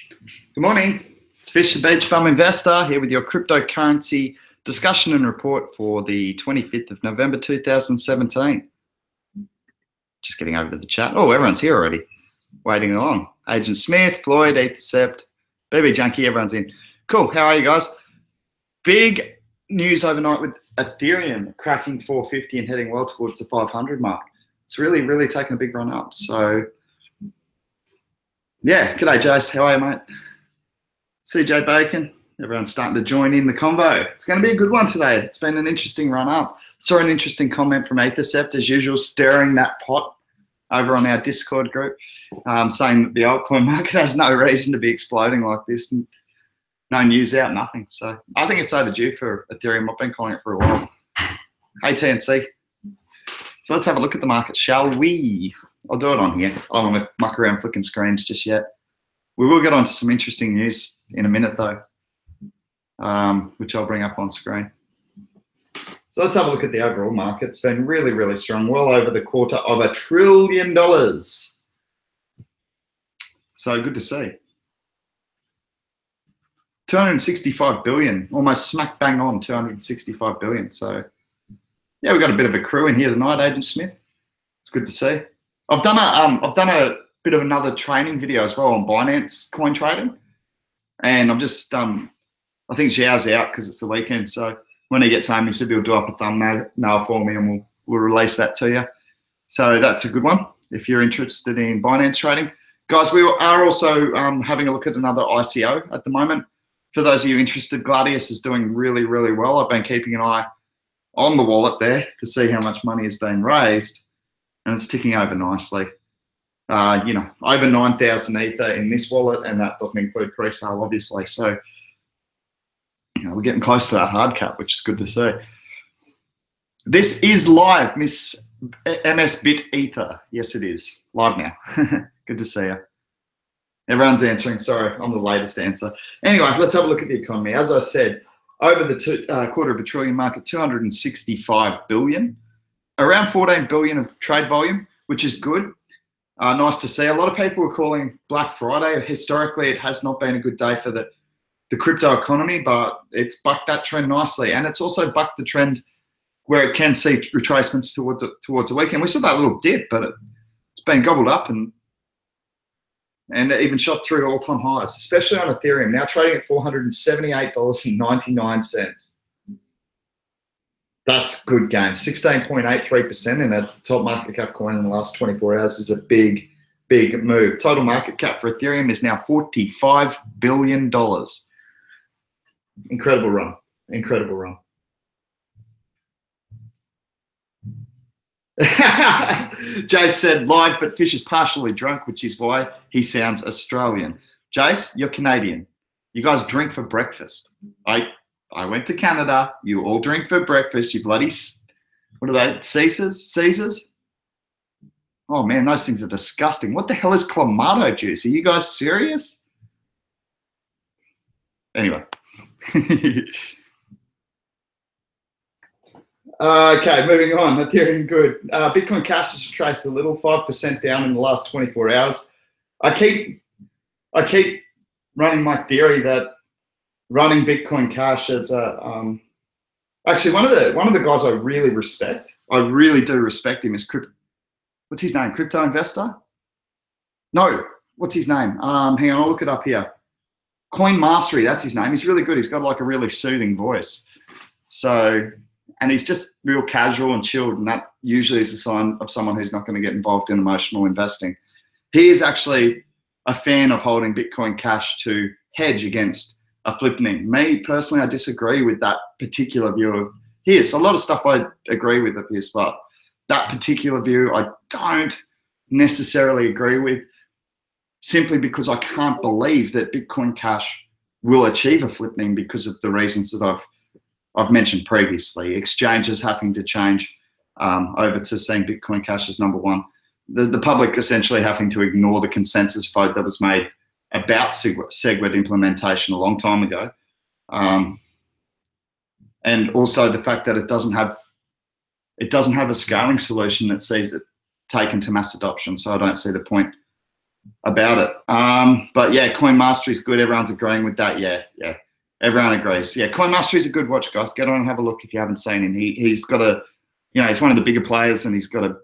Good morning. It's Fish the Beach Bum Investor here with your cryptocurrency discussion and report for the 25th of November 2017. Just getting over to the chat. Oh, everyone's here already. Waiting along. Agent Smith, Floyd, Ethercept, BB Junkie, everyone's in. Cool. How are you guys? Big news overnight with Ethereum cracking 450 and heading well towards the 500 mark. It's really taken a big run up. So, yeah. G'day, Jace. How are you, mate? CJ Bacon. Everyone's starting to join in the convo. It's going to be a good one today. It's been an interesting run up. Saw an interesting comment from Ethercept, as usual, stirring that pot over on our Discord group, saying that the altcoin market has no reason to be exploding like this. No news out, nothing. So I think it's overdue for Ethereum. I've been calling it for a while. Hey, TNC. So let's have a look at the market, shall we? I'll do it on here. I don't want to muck around flicking screens just yet. We will get on to some interesting news in a minute, though, which I'll bring up on screen. So let's have a look at the overall market. It's been really strong, well over the quarter of $1 trillion. So good to see. 265 billion, almost smack bang on 265 billion. So yeah, we've got a bit of a crew in here tonight, Agent Smith. It's good to see. I've done a bit of another training video as well on Binance coin trading, and I'm just I think Xiao's out because it's the weekend. So when he gets home, he said he'll do up a thumbnail for me, and we'll release that to you. So that's a good one if you're interested in Binance trading, guys. We are also having a look at another ICO at the moment. For those of you interested, Gladius is doing really well. I've been keeping an eye on the wallet there to see how much money has been raised, and it's ticking over nicely. You know, over 9,000 Ether in this wallet, and that doesn't include pre-sale, obviously. So, you know, we're getting close to that hard cap, which is good to see. This is live, Miss MS Bit Ether. Yes, it is live now. Good to see you. Everyone's answering. Sorry, I'm the latest answer. Anyway, let's have a look at the economy. As I said, over the quarter of $1 trillion market, 265 billion, around 14 billion of trade volume, which is good. Nice to see. A lot of people were calling Black Friday. Historically, it has not been a good day for the crypto economy, but it's bucked that trend nicely. And it's also bucked the trend where it can see retracements towards the weekend. We saw that little dip, but it's been gobbled up and it even shot through all-time highs, especially on Ethereum, now trading at $478.99. That's good gain. 16.83% in a top market cap coin in the last 24 hours is a big move. Total market cap for Ethereum is now $45 billion. Incredible run. Incredible run. Jace said live, but Fish is partially drunk, which is why he sounds Australian. Jace, you're Canadian. You guys drink for breakfast. I went to Canada. You all drink for breakfast. You bloody, what are they? Caesars? Oh man, those things are disgusting. What the hell is clamato juice? Are you guys serious? Anyway. Okay, moving on. Ethereum good. Bitcoin Cash has retraced a little, 5% down in the last 24 hours. I keep running my theory that running Bitcoin Cash as a actually one of the guys I really respect. I really do respect him. Is what's his name? Crypto Investor? No, what's his name? Hang on, I'll look it up here. Coin Mastery. That's his name. He's really good. He's got like a really soothing voice. So. And he's just real casual and chilled, and that usually is a sign of someone who's not going to get involved in emotional investing. He is actually a fan of holding Bitcoin Cash to hedge against a flippening. Me, personally, I disagree with that particular view of his. A lot of stuff I agree with of his, but that particular view I don't necessarily agree with, simply because I can't believe that Bitcoin Cash will achieve a flippening because of the reasons that I've mentioned previously. Exchanges having to change over to seeing Bitcoin Cash as number one. The public essentially having to ignore the consensus vote that was made about SegWit implementation a long time ago. And also the fact that it doesn't have a scaling solution that sees it taken to mass adoption. So I don't see the point about it. But yeah, Coin Mastery is good. Everyone's agreeing with that. Yeah. Everyone agrees. Yeah, Coin Mastery is a good watch, guys. Get on and have a look if you haven't seen him. He's got a, he's one of the bigger players, and he's got a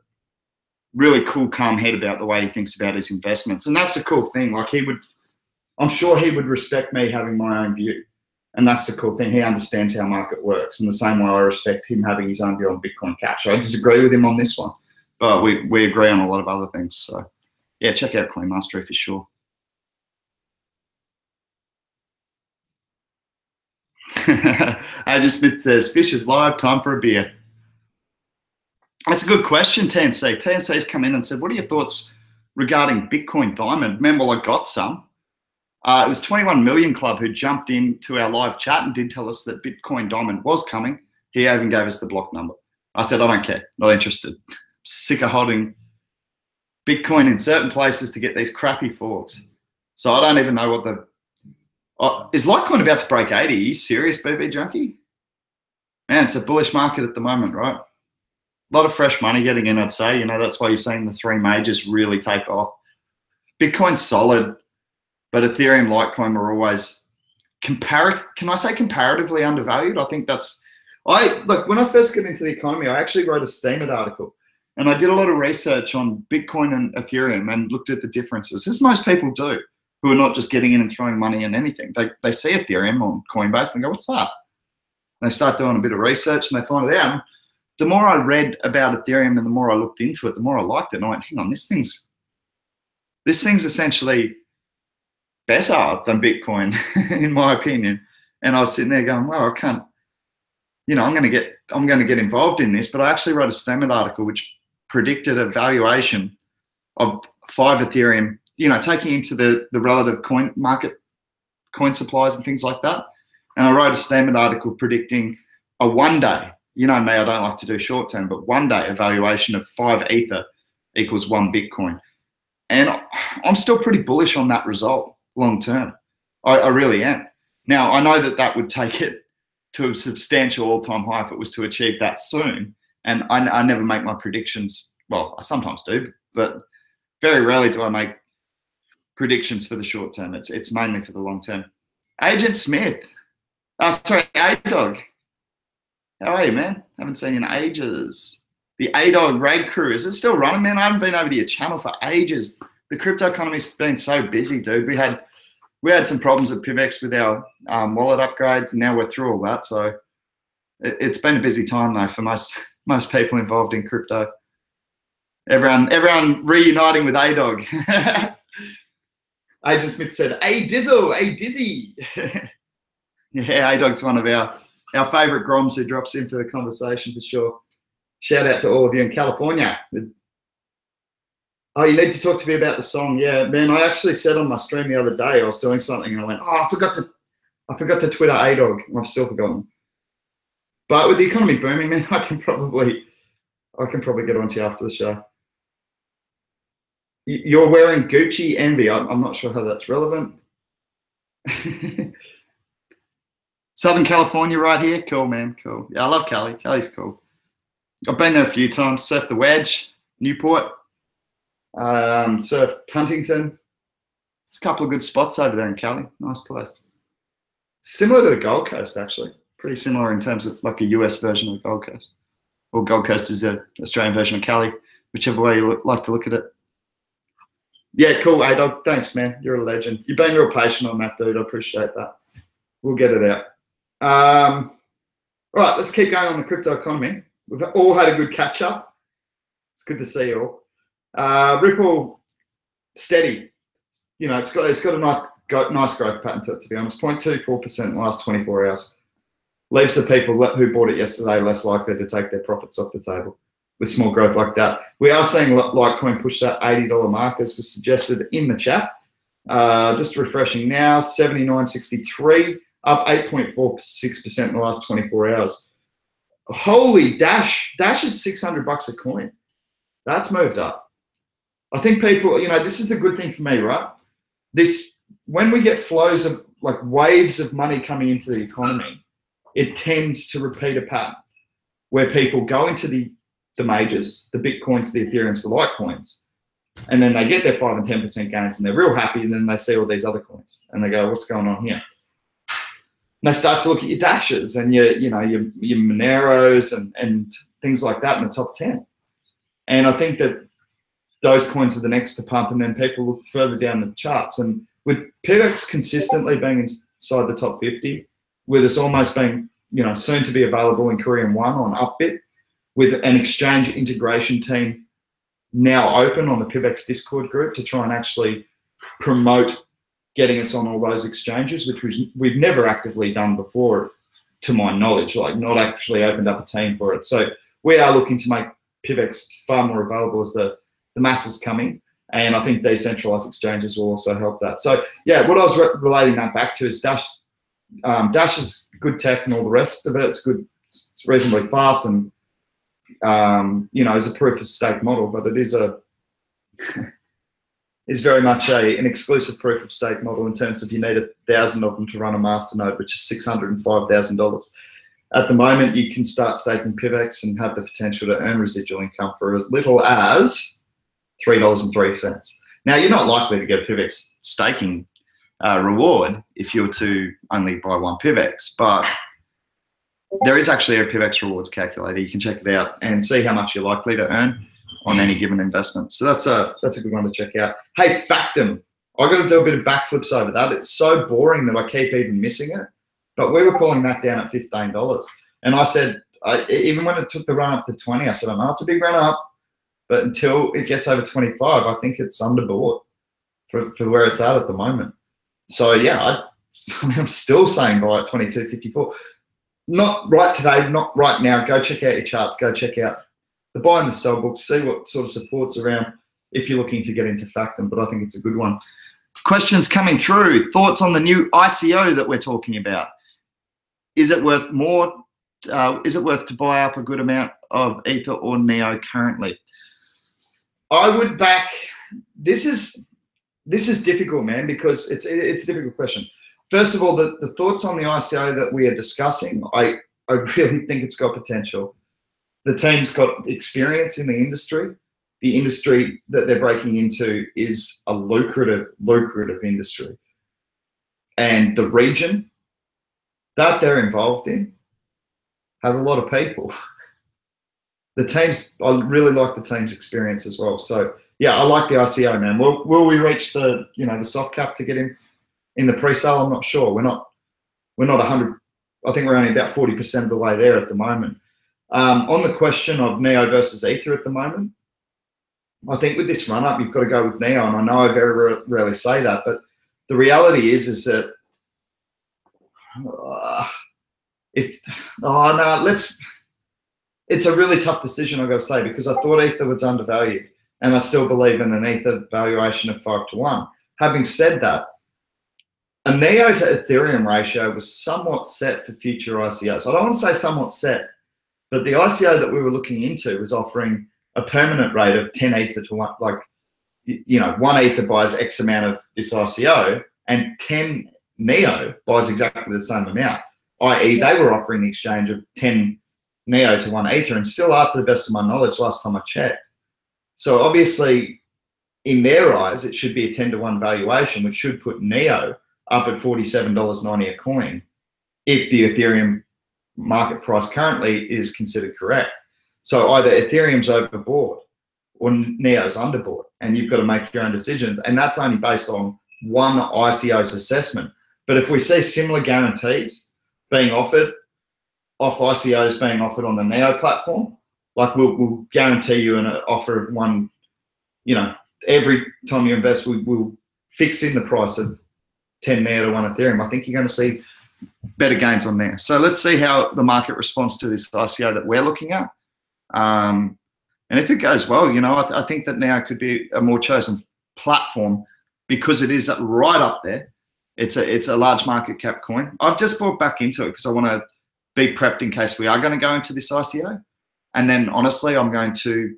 really cool, calm head about the way he thinks about his investments. And that's the cool thing. Like I'm sure he would respect me having my own view. And that's the cool thing. He understands how market works in the same way I respect him having his own view on Bitcoin Cash. I disagree with him on this one, but we agree on a lot of other things. So yeah, check out Coin Mastery for sure. Adrian Smith says, Fish is live, time for a beer. That's a good question, TNC. TNC's come in and said, what are your thoughts regarding Bitcoin Diamond? Remember, I got some. It was 21 Million Club who jumped into our live chat and did tell us that Bitcoin Diamond was coming. He even gave us the block number. I said, I don't care, not interested. Sick of holding Bitcoin in certain places to get these crappy forks. So I don't even know what the... is Litecoin about to break 80? Are you serious, BB Junkie? Man, it's a bullish market at the moment, right? A lot of fresh money getting in, I'd say. That's why you're seeing the three majors really take off. Bitcoin's solid, but Ethereum, Litecoin are always comparatively undervalued? I think that's... Look, when I first got into the economy, I actually wrote a Steemit article, and I did a lot of research on Bitcoin and Ethereum and looked at the differences, as most people do, who are not just getting in and throwing money in anything. They see Ethereum on Coinbase and they go, what's that? And they start doing a bit of research and they find it out. And the more I read about Ethereum and the more I looked into it, the more I liked it. And I went, hang on, this thing's essentially better than Bitcoin, in my opinion. And I was sitting there going, well, I can't, I'm going to get involved in this. But I actually wrote a Steemit article which predicted a valuation of 5 Ethereum, taking into the relative coin supplies and things like that. And I wrote a Steemit article predicting a one-day, me, I don't like to do short-term, but one-day evaluation of 5 Ether equals 1 Bitcoin. And I'm still pretty bullish on that result long-term. I really am. Now, I know that would take it to a substantial all-time high if it was to achieve that soon. And I never make my predictions. Well, I sometimes do, but very rarely do I make predictions for the short term. It's mainly for the long term. Agent Smith. Sorry, A-Dog. How are you, man? Haven't seen you in ages. The A-Dog raid crew, is it still running, man? I haven't been over to your channel for ages. The crypto economy's been so busy, dude. We had some problems at PIVX with our wallet upgrades, and now we're through all that. So it's been a busy time though for most people involved in crypto. Everyone reuniting with A-Dog. Agent Smith said, "Hey Dizzle, hey Dizzy." Yeah, A-Dog's one of our favourite Groms who drops in for the conversation for sure. Shout out to all of you in California. Oh, you need to talk to me about the song. Yeah, man, I actually said on my stream the other day I was doing something and I went, oh, I forgot to Twitter A-Dog. I've still forgotten. But with the economy booming, man, I can probably get onto you after the show. You're wearing Gucci Envy. I'm not sure how that's relevant. Southern California right here. Cool, man. Cool. Yeah, I love Cali. Cali's cool. I've been there a few times. Surfed the Wedge, Newport, surfed Huntington. There's a couple of good spots over there in Cali. Nice place. Similar to the Gold Coast, actually. Pretty similar in terms of like a US version of the Gold Coast. Or Gold Coast is the Australian version of Cali, whichever way you like to look at it. Yeah, cool, A-Dog. Thanks, man. You're a legend. You've been real patient on that, dude. I appreciate that. We'll get it out. All right, let's keep going on the crypto economy. We've all had a good catch up. It's good to see you all. Ripple, steady. It's got a nice growth pattern to it, to be honest. 0.24% in the last 24 hours. Leaves the people who bought it yesterday less likely to take their profits off the table with small growth like that. We are seeing Litecoin push that $80 mark, as was suggested in the chat. Just refreshing now, 79.63, up 8.46% in the last 24 hours. Holy Dash is $600 a coin. That's moved up. I think people, this is the good thing for me, right? When we get flows of like waves of money coming into the economy, it tends to repeat a pattern where people go into the majors, the Bitcoins, the Ethereums, the Litecoins, And then they get their 5 and 10% gains and they're real happy, and then they see all these other coins and they go, what's going on here? And they start to look at your Dashes and your Moneros and things like that in the top 10. And I think that those coins are the next to pump, and then people look further down the charts. And with PIVX consistently being inside the top 50, with us almost being, soon to be available in Korean 1 on Upbit, with an exchange integration team now open on the PIVX Discord group to try and actually promote getting us on all those exchanges, which we've never actively done before, to my knowledge, like not actually opened up a team for it. So we are looking to make PIVX far more available as the masses coming, and I think decentralized exchanges will also help that. So yeah, what I was relating that back to is Dash. Dash is good tech and all the rest of it. It's good, it's reasonably fast, and is a proof of stake model, but it is is very much an exclusive proof of stake model in terms of you need 1,000 of them to run a masternode, which is $605,000. At the moment, you can start staking PIVX and have the potential to earn residual income for as little as $3.03. Now, you're not likely to get a PIVX staking reward if you were to only buy one PIVX, but there is actually a PIVX rewards calculator. You can check it out and see how much you're likely to earn on any given investment. So that's a good one to check out. Hey, Factum. I got to do a bit of backflips over that. It's so boring that I keep even missing it. But we were calling that down at $15. And I said, even when it took the run up to 20, I said, I know it's a big run up, but until it gets over 25, I think it's underbought for where it's at the moment. So yeah, I'm still saying buy at 22.54. Not right today, not right now. Go check out your charts. Go check out the buy and the sell books. See what sort of support's around if you're looking to get into Factum, but I think it's a good one. Questions coming through. Thoughts on the new ICO that we're talking about? Is it worth more? Is it worth to buy up a good amount of Ether or Neo currently? I would back. This is difficult, man, because it's a difficult question. First of all, the thoughts on the ICO that we are discussing, I really think it's got potential. The team's got experience in the industry. The industry that they're breaking into is a lucrative industry. And the region that they're involved in has a lot of people. I really like the team's experience as well. So yeah, I like the ICO, man. Will we reach the soft cap to get in the pre-sale? I'm not sure. We're not 100. I think we're only about 40% of the way there at the moment. On the question of Neo versus Ether at the moment, I think with this run up, you've got to go with Neo, and I know I very rarely say that, but the reality is that it's a really tough decision, I've got to say, because I thought Ether was undervalued, and I still believe in an Ether valuation of 5-to-1. Having said that, a Neo to Ethereum ratio was somewhat set for future ICOs. I don't want to say somewhat set, but the ICO that we were looking into was offering a permanent rate of 10 Ether to 1, like, 1 Ether buys X amount of this ICO, and 10 Neo buys exactly the same amount, i.e. they were offering the exchange of 10 Neo to 1 Ether, and still are, to the best of my knowledge, last time I checked. So obviously, in their eyes, it should be a 10-to-1 valuation, which should put Neo up at $47.90 a coin if the Ethereum market price currently is considered correct. So either Ethereum's overbought or Neo's underbought, and you've got to make your own decisions. And that's only based on one ICO's assessment. But if we see similar guarantees being offered off ICOs being offered on the Neo platform, like we'll guarantee you an offer of one, every time you invest, we'll fix in the price of 10 Neo to 1 Ethereum. I think you're going to see better gains on there. So let's see how the market responds to this ICO that we're looking at. And if it goes well, I think that Neo could be a more chosen platform because it is right up there. It's a large market cap coin. I've just bought back into it because I want to be prepped in case we are going to go into this ICO. And then honestly, I'm going to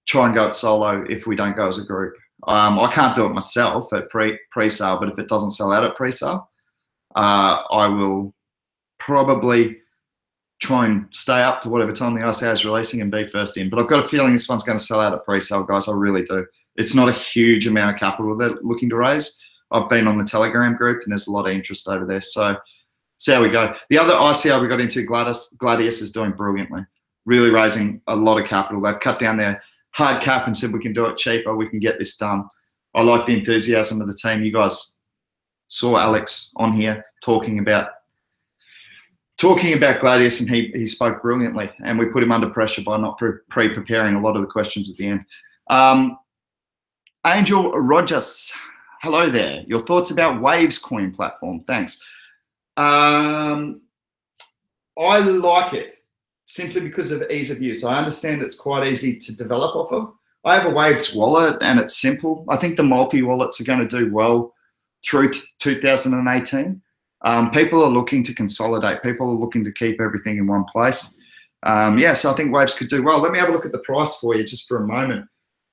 try and go it solo if we don't go as a group. I can't do it myself at pre-sale, but if it doesn't sell out at pre-sale, I will probably try and stay up to whatever time the ICO is releasing and be first in. But I've got a feeling this one's going to sell out at pre-sale, guys. I really do. It's not a huge amount of capital they're looking to raise. I've been on the Telegram group and there's a lot of interest over there. So see how we go. The other ICO we got into, Gladius, is doing brilliantly, really raising a lot of capital. They've cut down their hard cap and said we can do it cheaper, we can get this done. I like the enthusiasm of the team. You guys saw Alex on here talking about Gladius, and he spoke brilliantly, and we put him under pressure by not pre-preparing a lot of the questions at the end. Angel Rogers, hello there. Your thoughts about Waves coin platform? Thanks. I like it simply because of ease of use. I understand it's quite easy to develop off of. I have a Waves wallet and it's simple. I think the multi-wallets are going to do well through 2018. People are looking to consolidate. People are looking to keep everything in one place. Yeah, so I think Waves could do well. Let me have a look at the price for you just for a moment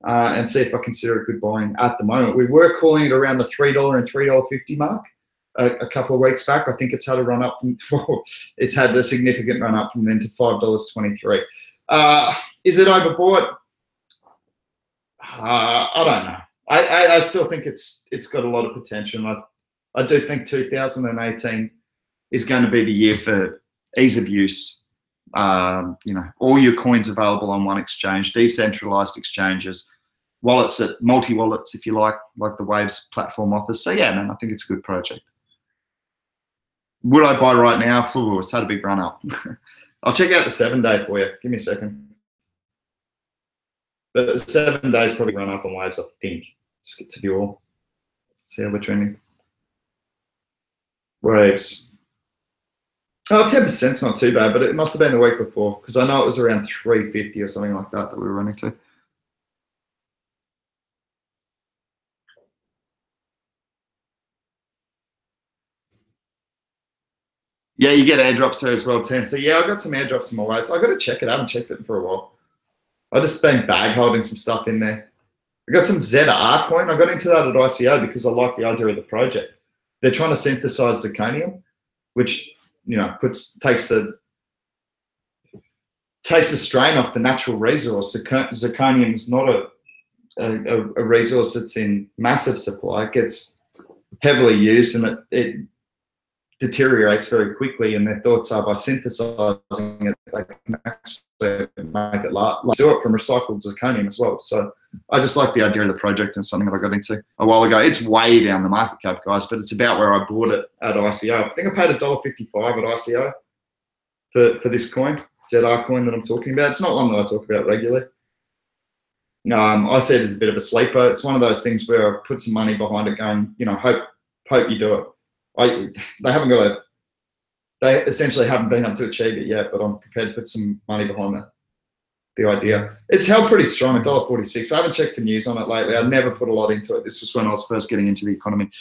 and see if I consider it good buying at the moment. We were calling it around the $3 and $3.50 mark a couple of weeks back. I think it's had a run up from, it's had a significant run up from then to $5.23. Is it overbought? I don't know. I still think it's got a lot of potential. I do think 2018 is going to be the year for ease of use. You know, all your coins available on one exchange, decentralized exchanges, wallets, that multi-wallets, if you like the Waves platform offers. So yeah, man, I think it's a good project. Would I buy right now? Ooh, it's had a big run up. I'll check out the 7-day for you. Give me a second. But the 7 days probably run up on Waves, I think. Just get to the all. See how we're trending. Waves. Oh, 10% is not too bad, but it must have been the week before because I know it was around 350 or something like that we were running to. Yeah, you get airdrops there as well, 10. So yeah, I got some airdrops in my Waves. I got to check it. I haven't checked it for a while. I've just been bag holding some stuff in there. I got some ZR coin. I got into that at ICO because I like the idea of the project. They're trying to synthesize zirconium, which, you know, takes the strain off the natural resource. Zirconium is not a resource that's in massive supply. It gets heavily used and it deteriorates very quickly, and their thoughts are by synthesizing it, they can actually make it last. Do it from recycled zirconium as well. So I just like the idea of the project, and something that I got into a while ago. It's way down the market cap, guys, but it's about where I bought it at ICO. I think I paid $1.55 at ICO for this coin, ZR coin that I'm talking about. It's not one that I talk about regularly. I see it as a bit of a sleeper. It's one of those things where I put some money behind it going, you know, hope you do it. They essentially haven't been able to achieve it yet, but I'm prepared to put some money behind the idea. It's held pretty strong, $1.46. I haven't checked for news on it lately. I never put a lot into it. This was when I was first getting into the economy.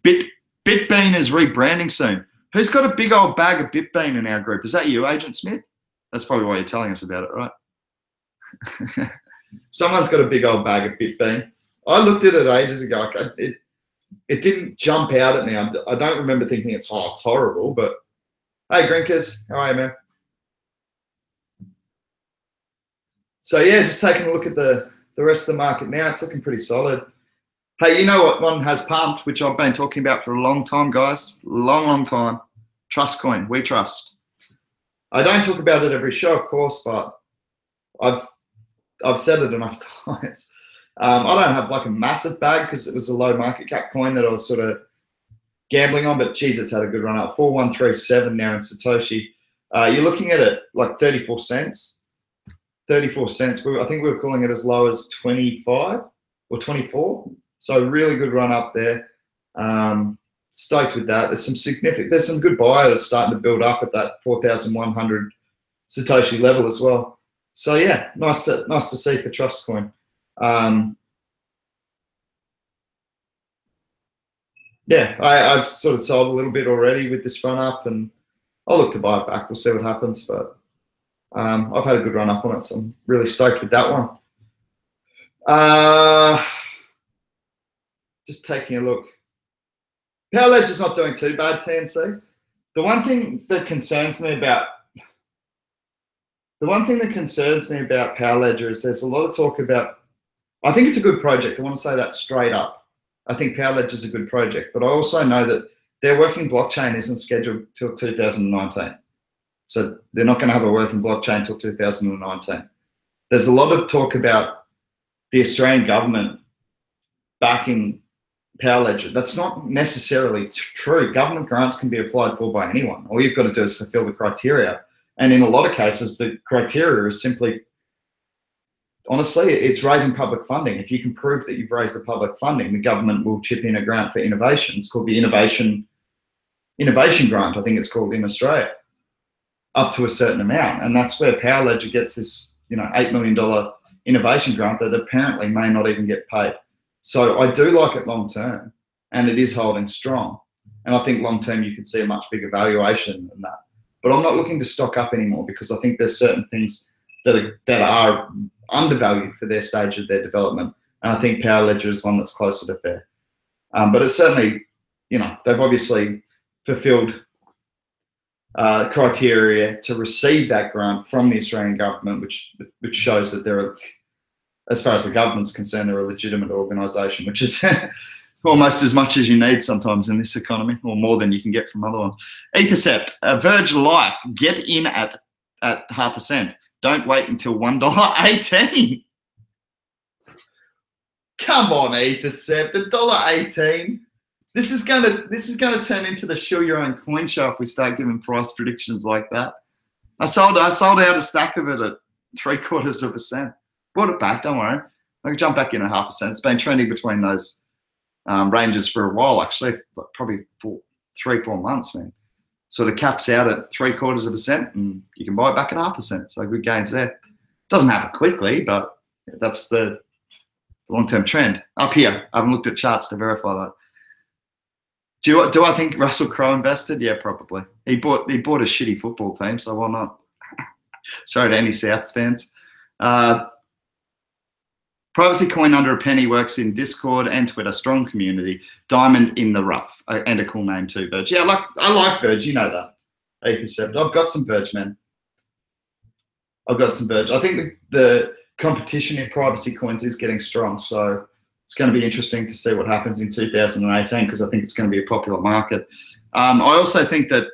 Bitbean is rebranding soon. Who's got a big old bag of Bitbean in our group? Is that you, Agent Smith? That's probably why you're telling us about it, right? Someone's got a big old bag of Bitbean. I looked at it ages ago. It didn't jump out at me. I don't remember thinking it's horrible, but hey, Grinkers, how are you, man? So yeah, just taking a look at the rest of the market now, it's looking pretty solid. Hey, you know what one has pumped, which I've been talking about for a long time, guys, long time. Trustcoin, we trust. I don't talk about it every show, of course, but I've said it enough times. I don't have like a massive bag because it was a low market cap coin that I was sort of gambling on, but geez, it's had a good run up. 4137 now in Satoshi. You're looking at it like 34 cents. 34 cents. I think we were calling it as low as 25 or 24. So really good run up there. Stoked with that. There's some good buyers starting to build up at that 4,100 Satoshi level as well. So yeah, nice to see for Trustcoin. Yeah, I've sort of sold a little bit already with this run up, and I'll look to buy it back. We'll see what happens, but I've had a good run up on it, so I'm really stoked with that one. Just taking a look. Power Ledger's not doing too bad, TNC. The one thing that concerns me about Power Ledger is there's a lot of talk about I think it's a good project. I want to say that straight up. I think Power Ledger is a good project, but I also know that their working blockchain isn't scheduled till 2019. So they're not going to have a working blockchain till 2019. There's a lot of talk about the Australian government backing Power Ledger. That's not necessarily true. Government grants can be applied for by anyone. All you've got to do is fulfill the criteria. And in a lot of cases, the criteria is simply, honestly, it's raising public funding. If you can prove that you've raised the public funding, the government will chip in a grant for innovation. It's called the Innovation Grant, I think it's called in Australia, up to a certain amount. And that's where Power Ledger gets this, $8 million innovation grant that apparently may not even get paid. So I do like it long term, and it is holding strong. And I think long term you could see a much bigger valuation than that. But I'm not looking to stock up anymore because I think there's certain things that are undervalued for their stage of their development. And I think Power Ledger is one that's closer to fair. But it's certainly, they've obviously fulfilled criteria to receive that grant from the Australian government, which shows that they're, as far as the government's concerned, they're a legitimate organisation, which is almost as much as you need sometimes in this economy, or more than you can get from other ones. Ethercept, Verge Life, get in at half a cent. Don't wait until $1.18. Come on, Ethercept, $1.18. This is gonna turn into the show your own coin show if we start giving price predictions like that. I sold out a stack of it at 0.75 cents. Bought it back, don't worry. I can jump back in at half a cent. It's been trending between those ranges for a while, actually, probably 3-4 months, man. Sort of caps out at 0.75 cents, and you can buy it back at half a cent. So good gains there. Doesn't happen quickly, but that's the long-term trend. Up here, I haven't looked at charts to verify that. Do I think Russell Crowe invested? Yeah, probably. He bought a shitty football team, so why not? Sorry to any Souths fans. Privacy Coin under a penny works in Discord and Twitter. Strong community. Diamond in the rough. And a cool name too, Verge. Yeah, I like Verge. You know that. Ethercept. I've got some Verge, man. I've got some Verge. I think the competition in privacy coins is getting strong, so it's going to be interesting to see what happens in 2018 because I think it's going to be a popular market. I also think that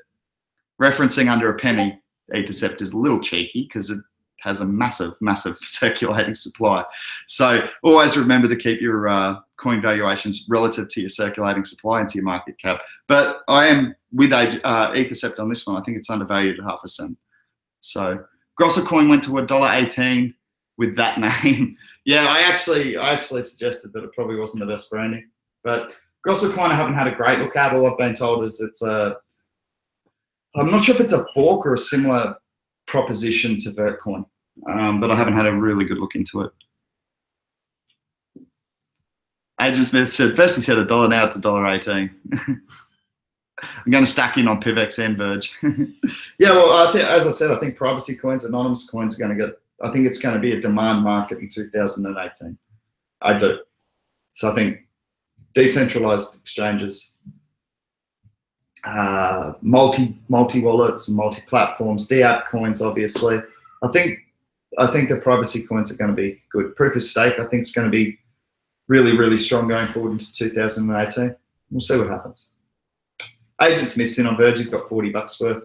referencing under a penny Ethercept is a little cheeky because it has a massive, massive circulating supply. So always remember to keep your coin valuations relative to your circulating supply and to your market cap. But I am with Ethercept on this one. I think it's undervalued at half a cent. So Grosser Coin went to $1.18 with that name. Yeah, I actually suggested that it probably wasn't the best branding. But Grosser Coin I haven't had a great look at. All I've been told is it's I'm not sure if it's a fork or a similar proposition to Vertcoin, but I haven't had a really good look into it. Agent Smith said, first he said $1, now it's $1.18. I'm going to stack in on PIVX and Verge. Yeah, well, as I said, I think privacy coins, anonymous coins are going to get, I think it's going to be a demand market in 2018. I do. So I think decentralized exchanges, multi-wallets and multi-platforms, DApp coins, obviously. I think the privacy coins are going to be good. Proof of stake, I think, is going to be really, really strong going forward into 2018. We'll see what happens. Agent Smith's in on Verge. He's got $40 worth.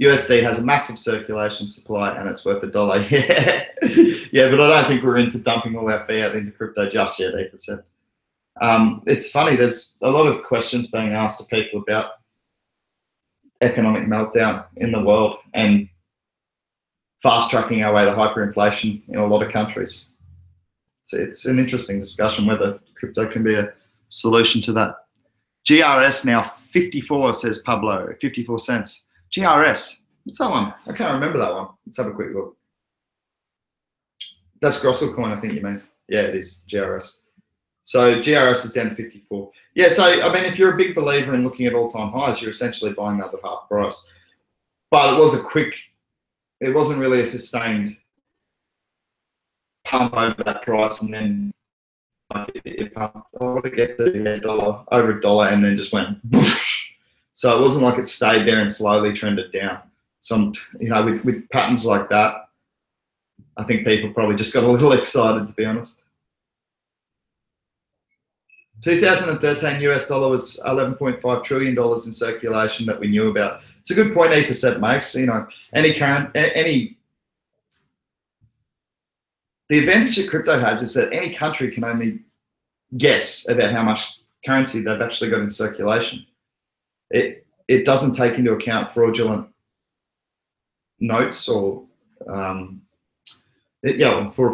USD has a massive circulation supply and it's worth $1. Yeah, yeah, but I don't think we're into dumping all our fiat into crypto just yet, Ethercept. It's funny, there's a lot of questions being asked to people about economic meltdown in the world and fast-tracking our way to hyperinflation in a lot of countries. So it's an interesting discussion whether crypto can be a solution to that. GRS now 54, says Pablo, 54 cents. GRS, what's that one? I can't remember that one. Let's have a quick look. That's Grosser Coin, I think you mean. Yeah, it is, GRS. So GRS is down to 54. Yeah, so I mean, if you're a big believer in looking at all-time highs, you're essentially buying that at half price. But it was a quick, it wasn't really a sustained pump over that price, and then it pumped, what did it get to? $1, over $1, and then just went whoosh. So it wasn't like it stayed there and slowly trended down. So, you know, with patterns like that, I think people probably just got a little excited, to be honest. 2013 US dollar was $11.5 trillion in circulation that we knew about. It's a good point E% makes. You know, the advantage that crypto has is that any country can only guess about how much currency they've actually got in circulation. It doesn't take into account fraudulent notes or for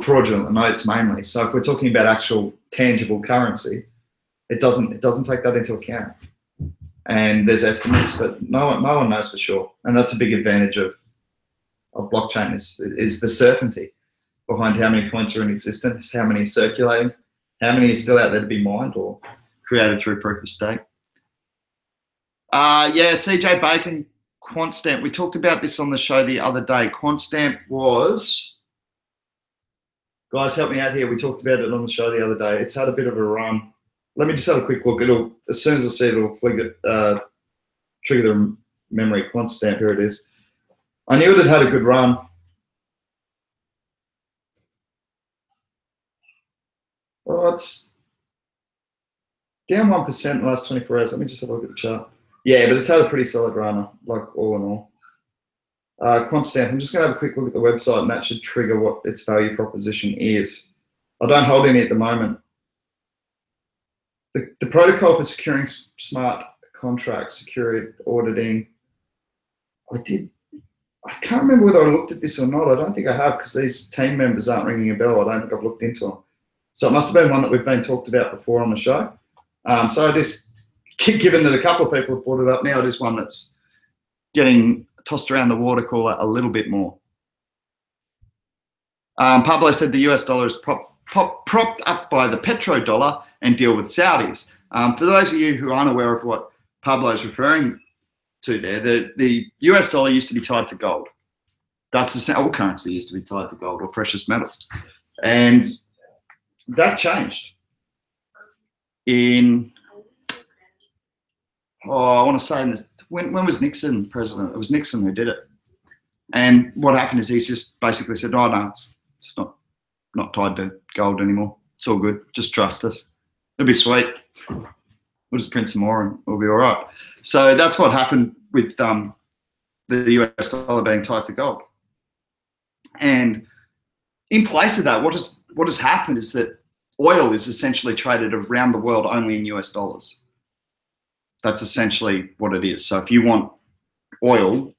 fraudulent notes mainly. So if we're talking about actual tangible currency, it doesn't take that into account. And there's estimates, but no one knows for sure. And that's a big advantage of blockchain is the certainty behind how many coins are in existence, how many are circulating, how many are still out there to be mined or created through proof of stake. Yeah, CJ Bacon, QuantStamp. We talked about this on the show the other day. QuantStamp was, guys, help me out here. We talked about it on the show the other day. It's had a bit of a run. Let me just have a quick look. It'll, as soon as I see it, it'll trigger the memory. QuantStamp, here it is. I knew it had a good run. Well, it's down 1% in the last 24 hours. Let me just have a look at the chart. Yeah, but it's had a pretty solid run, like all in all. QuantStamp, I'm just going to have a quick look at the website, and that should trigger what its value proposition is. I don't hold any at the moment. The protocol for securing smart contracts, security auditing. I can't remember whether I looked at this or not. I don't think I have, because these team members aren't ringing a bell. I don't think I've looked into them. So it must have been one that we've been talked about before on the show. So I just, given that a couple of people have brought it up now, it is one that's getting tossed around the water cooler a little bit more. Pablo said the US dollar is propped up by the petrodollar and deal with Saudis. For those of you who aren't aware of what Pablo is referring to there, the US dollar used to be tied to gold. That's all currency used to be tied to gold or precious metals. And that changed in, I want to say, when was Nixon president? It was Nixon who did it. And what happened is he's just basically said, oh, no, it's not tied to gold anymore. It's all good. Just trust us. It'll be sweet. We'll just print some more and we'll be all right. So that's what happened with the US dollar being tied to gold. And in place of that, what has happened is that oil is essentially traded around the world only in US dollars. That's essentially what it is. So if you want oil,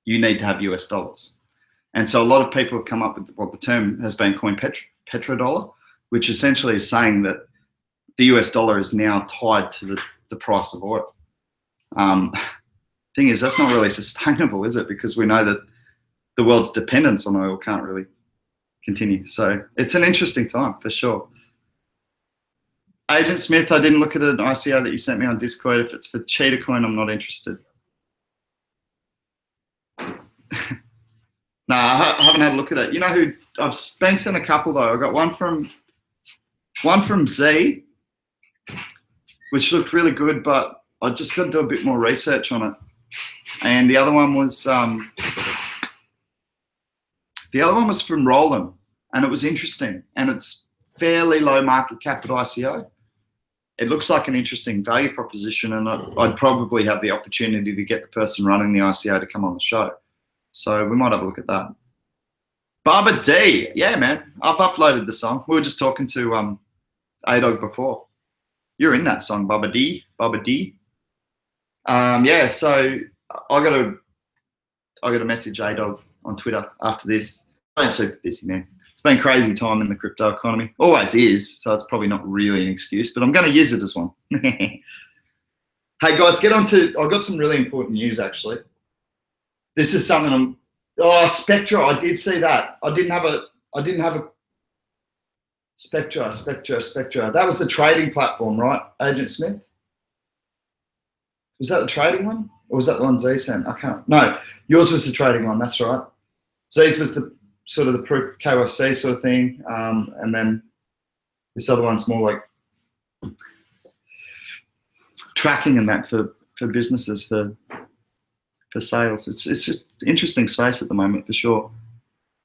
you need to have US dollars. And so a lot of people have come up with what the term has been coined petrodollar, which essentially is saying that the US dollar is now tied to the price of oil. Thing is, that's not really sustainable, is it? Because we know that the world's dependence on oil can't really continue. So it's an interesting time for sure. Agent Smith, I didn't look at an ICO that you sent me on Discord. If it's for Cheetah Coin, I'm not interested. No, I haven't had a look at it. You know who I've been sent a couple though. I got one from Z, which looked really good, but I just got to do a bit more research on it. And the other one was from Roland, and it was interesting. And it's fairly low market cap at ICO. It looks like an interesting value proposition, and I'd probably have the opportunity to get the person running the ICO to come on the show. So we might have a look at that. Baba D, yeah, man, I've uploaded the song. We were just talking to A-Dog before. You're in that song, Baba D, Baba D. Yeah, so I got to message A-Dog on Twitter after this. I've been super busy, man. It's been a crazy time in the crypto economy. Always is, so it's probably not really an excuse, but I'm going to use it as one. Hey guys, I've got some really important news actually. This is something Spectra, I did see that. I didn't have a Spectra. That was the trading platform, right, Agent Smith? Was that the trading one? Or was that the one Z sent? I can't. No, yours was the trading one, that's right. Z's was the sort of the proof KYC sort of thing. And then this other one's more like tracking and that for businesses, for sales. It's an interesting space at the moment for sure.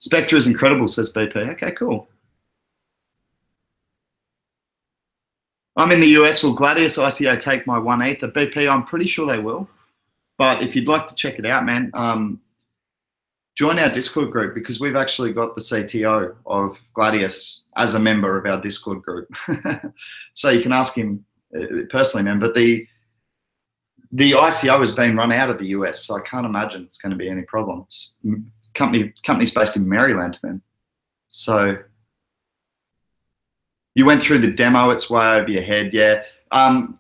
Spectre is incredible, says BP. Okay, cool. I'm in the US. Will Gladius ICO take my 1 ETH? At BP, I'm pretty sure they will. But if you'd like to check it out, man, join our Discord group, because we've actually got the CTO of Gladius as a member of our Discord group. So you can ask him personally, man. But the ICO has been run out of the US, so I can't imagine it's going to be any problem. It's company's based in Maryland, man. So you went through the demo, it's way over your head, yeah.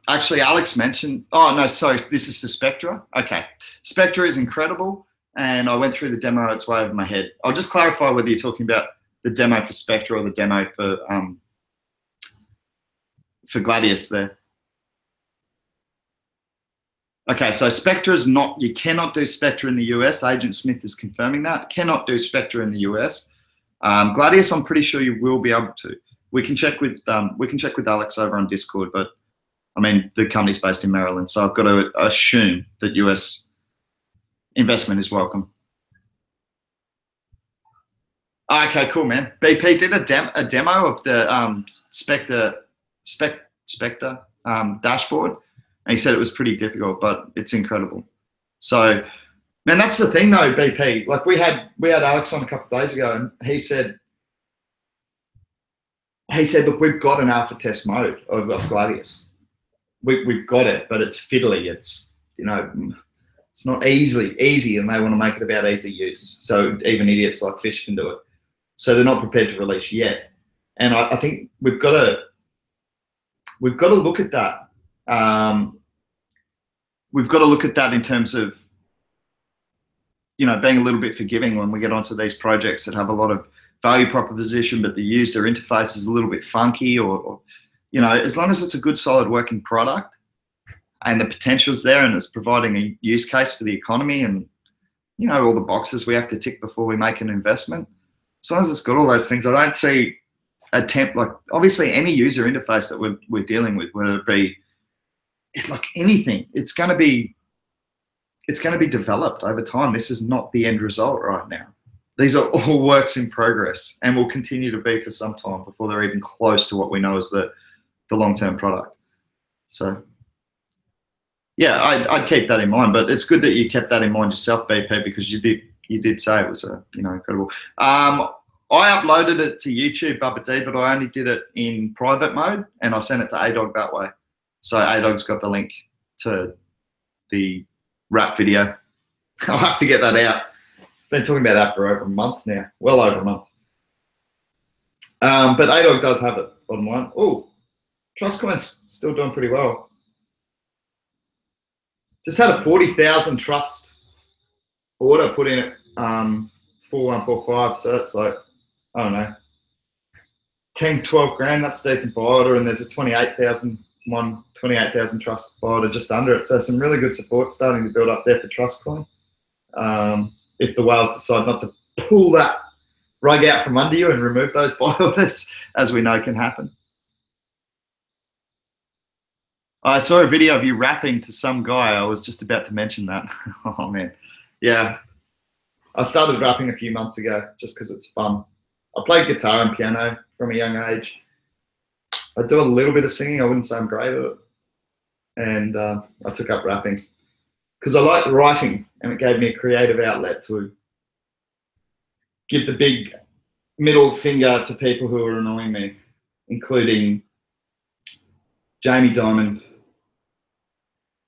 Actually, Alex mentioned, oh no, sorry, this is for Spectra. Okay, Spectra is incredible, and I went through the demo, it's way over my head. I'll just clarify whether you're talking about the demo for Spectra or the demo for Gladius there. Okay, so Spectra is not, you cannot do Spectra in the US. Agent Smith is confirming that. Cannot do Spectra in the US. Gladius, I'm pretty sure you will be able to. We can check with Alex over on Discord, but I mean, the company's based in Maryland, so I've got to assume that US investment is welcome. Okay, cool, man. BP did a demo of the Spectre dashboard, and he said it was pretty difficult, but it's incredible. So, man, that's the thing though, BP. Like we had Alex on a couple of days ago, and he said, look, we've got an alpha test mode of Gladius. We've got it, but it's fiddly. It's, you know, it's not easy, and they want to make it about easy use. So even idiots like Fish can do it. So they're not prepared to release yet. And I think we've got to look at that. We've got to look at that in terms of, you know, being a little bit forgiving when we get onto these projects that have a lot of value proposition, but the user interface is a little bit funky, or you know, as long as it's a good, solid working product and the potential's there and it's providing a use case for the economy and, you know, all the boxes we have to tick before we make an investment. As long as it's got all those things, I don't see like obviously any user interface that we're dealing with, whether it be like anything, it's going to be developed over time. This is not the end result right now. These are all works in progress and will continue to be for some time before they're even close to what we know as the long-term product. So, yeah, I'd keep that in mind. But it's good that you kept that in mind yourself, BP, because you did say it was incredible. I uploaded it to YouTube, Bubba D, but I only did it in private mode, and I sent it to ADOG that way. So ADOG's got the link to the rap video. I'll have to get that out. Been talking about that for over a month now, well over a month. But ADOG does have it, bottom line. Oh, Trustcoin's still doing pretty well. Just had a 40,000 trust order put in at 4145, so that's like, I don't know, 10, 12 grand, that's a decent buy order, and there's a 28,000 trust buy order just under it. So some really good support starting to build up there for Trustcoin. If the whales decide not to pull that rug out from under you and remove those buy orders, as we know can happen. I saw a video of you rapping to some guy. I was just about to mention that. Oh, man. Yeah. I started rapping a few months ago just because it's fun. I played guitar and piano from a young age. I do a little bit of singing. I wouldn't say I'm great at it. And I took up rapping because I liked writing, and it gave me a creative outlet to give the big middle finger to people who are annoying me, including Jamie Dimon,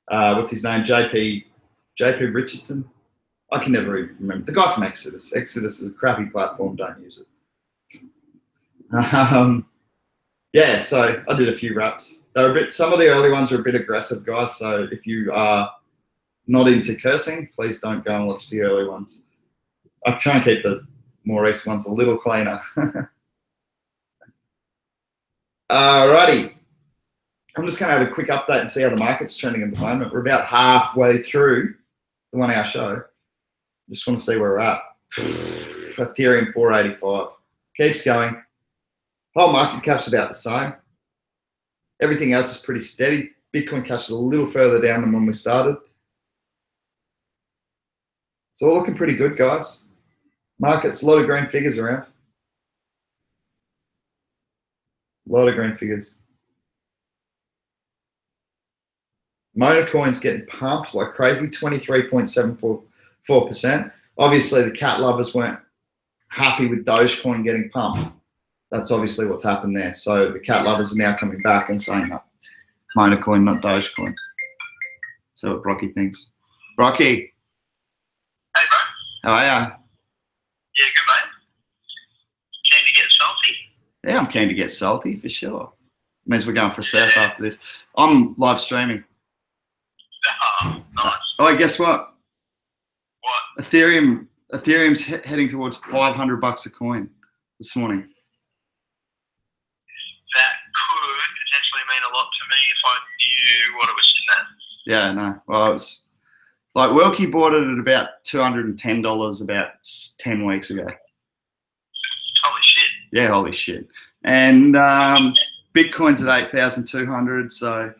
what's his name, JP Richardson. I can never even remember. The guy from Exodus. Exodus is a crappy platform, don't use it. Yeah, so I did a few raps. They were some of the early ones are a bit aggressive, guys, so if you are not into cursing, please don't go and watch the early ones. I try and keep the more recent ones a little cleaner. Alrighty. I'm just going to have a quick update and see how the market's trending at the moment. We're about halfway through the 1 hour show. Just want to see where we're at. Ethereum 485. Keeps going. Whole market cap's about the same. Everything else is pretty steady. Bitcoin Cash is a little further down than when we started. It's all looking pretty good, guys. Markets, a lot of green figures around. A lot of green figures. Motorcoin's getting pumped like crazy, 23.74%. Obviously, the cat lovers weren't happy with Dogecoin getting pumped. That's obviously what's happened there. So the cat lovers are now coming back and saying that Motorcoin, not Dogecoin. So what Brocky thinks. Brocky. Hey, bro. How are ya? Yeah, good, mate. Keen to get salty? Yeah, I'm keen to get salty for sure. Means we're going for a surf after this. I'm live streaming. Nice. Oh, guess what? What? Ethereum's heading towards $500 a coin this morning. That could potentially mean a lot to me if I knew what it was sitting at. Yeah, no. Well, it's like Wilkie bought it at about $210 about 10 weeks ago. Holy shit. Yeah, holy shit. And Bitcoin's at 8,200, so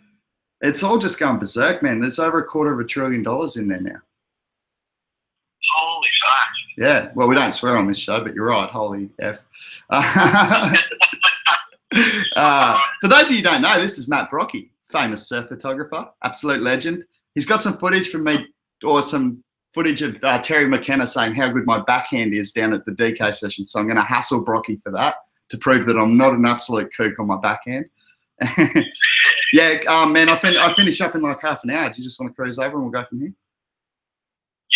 it's all just going berserk, man. There's over $250 billion in there now. Holy fuck. Yeah, well, we don't swear on this show, but you're right. Holy F. For those of you who don't know, this is Matt Brocky, famous surf photographer, absolute legend. He's got some footage from me, or some footage of Terry McKenna saying how good my backhand is down at the DK session. So I'm going to hassle Brocky for that to prove that I'm not an absolute kook on my backhand. Yeah, man, I finish up in like half an hour. Do you just want to cruise over and we'll go from here?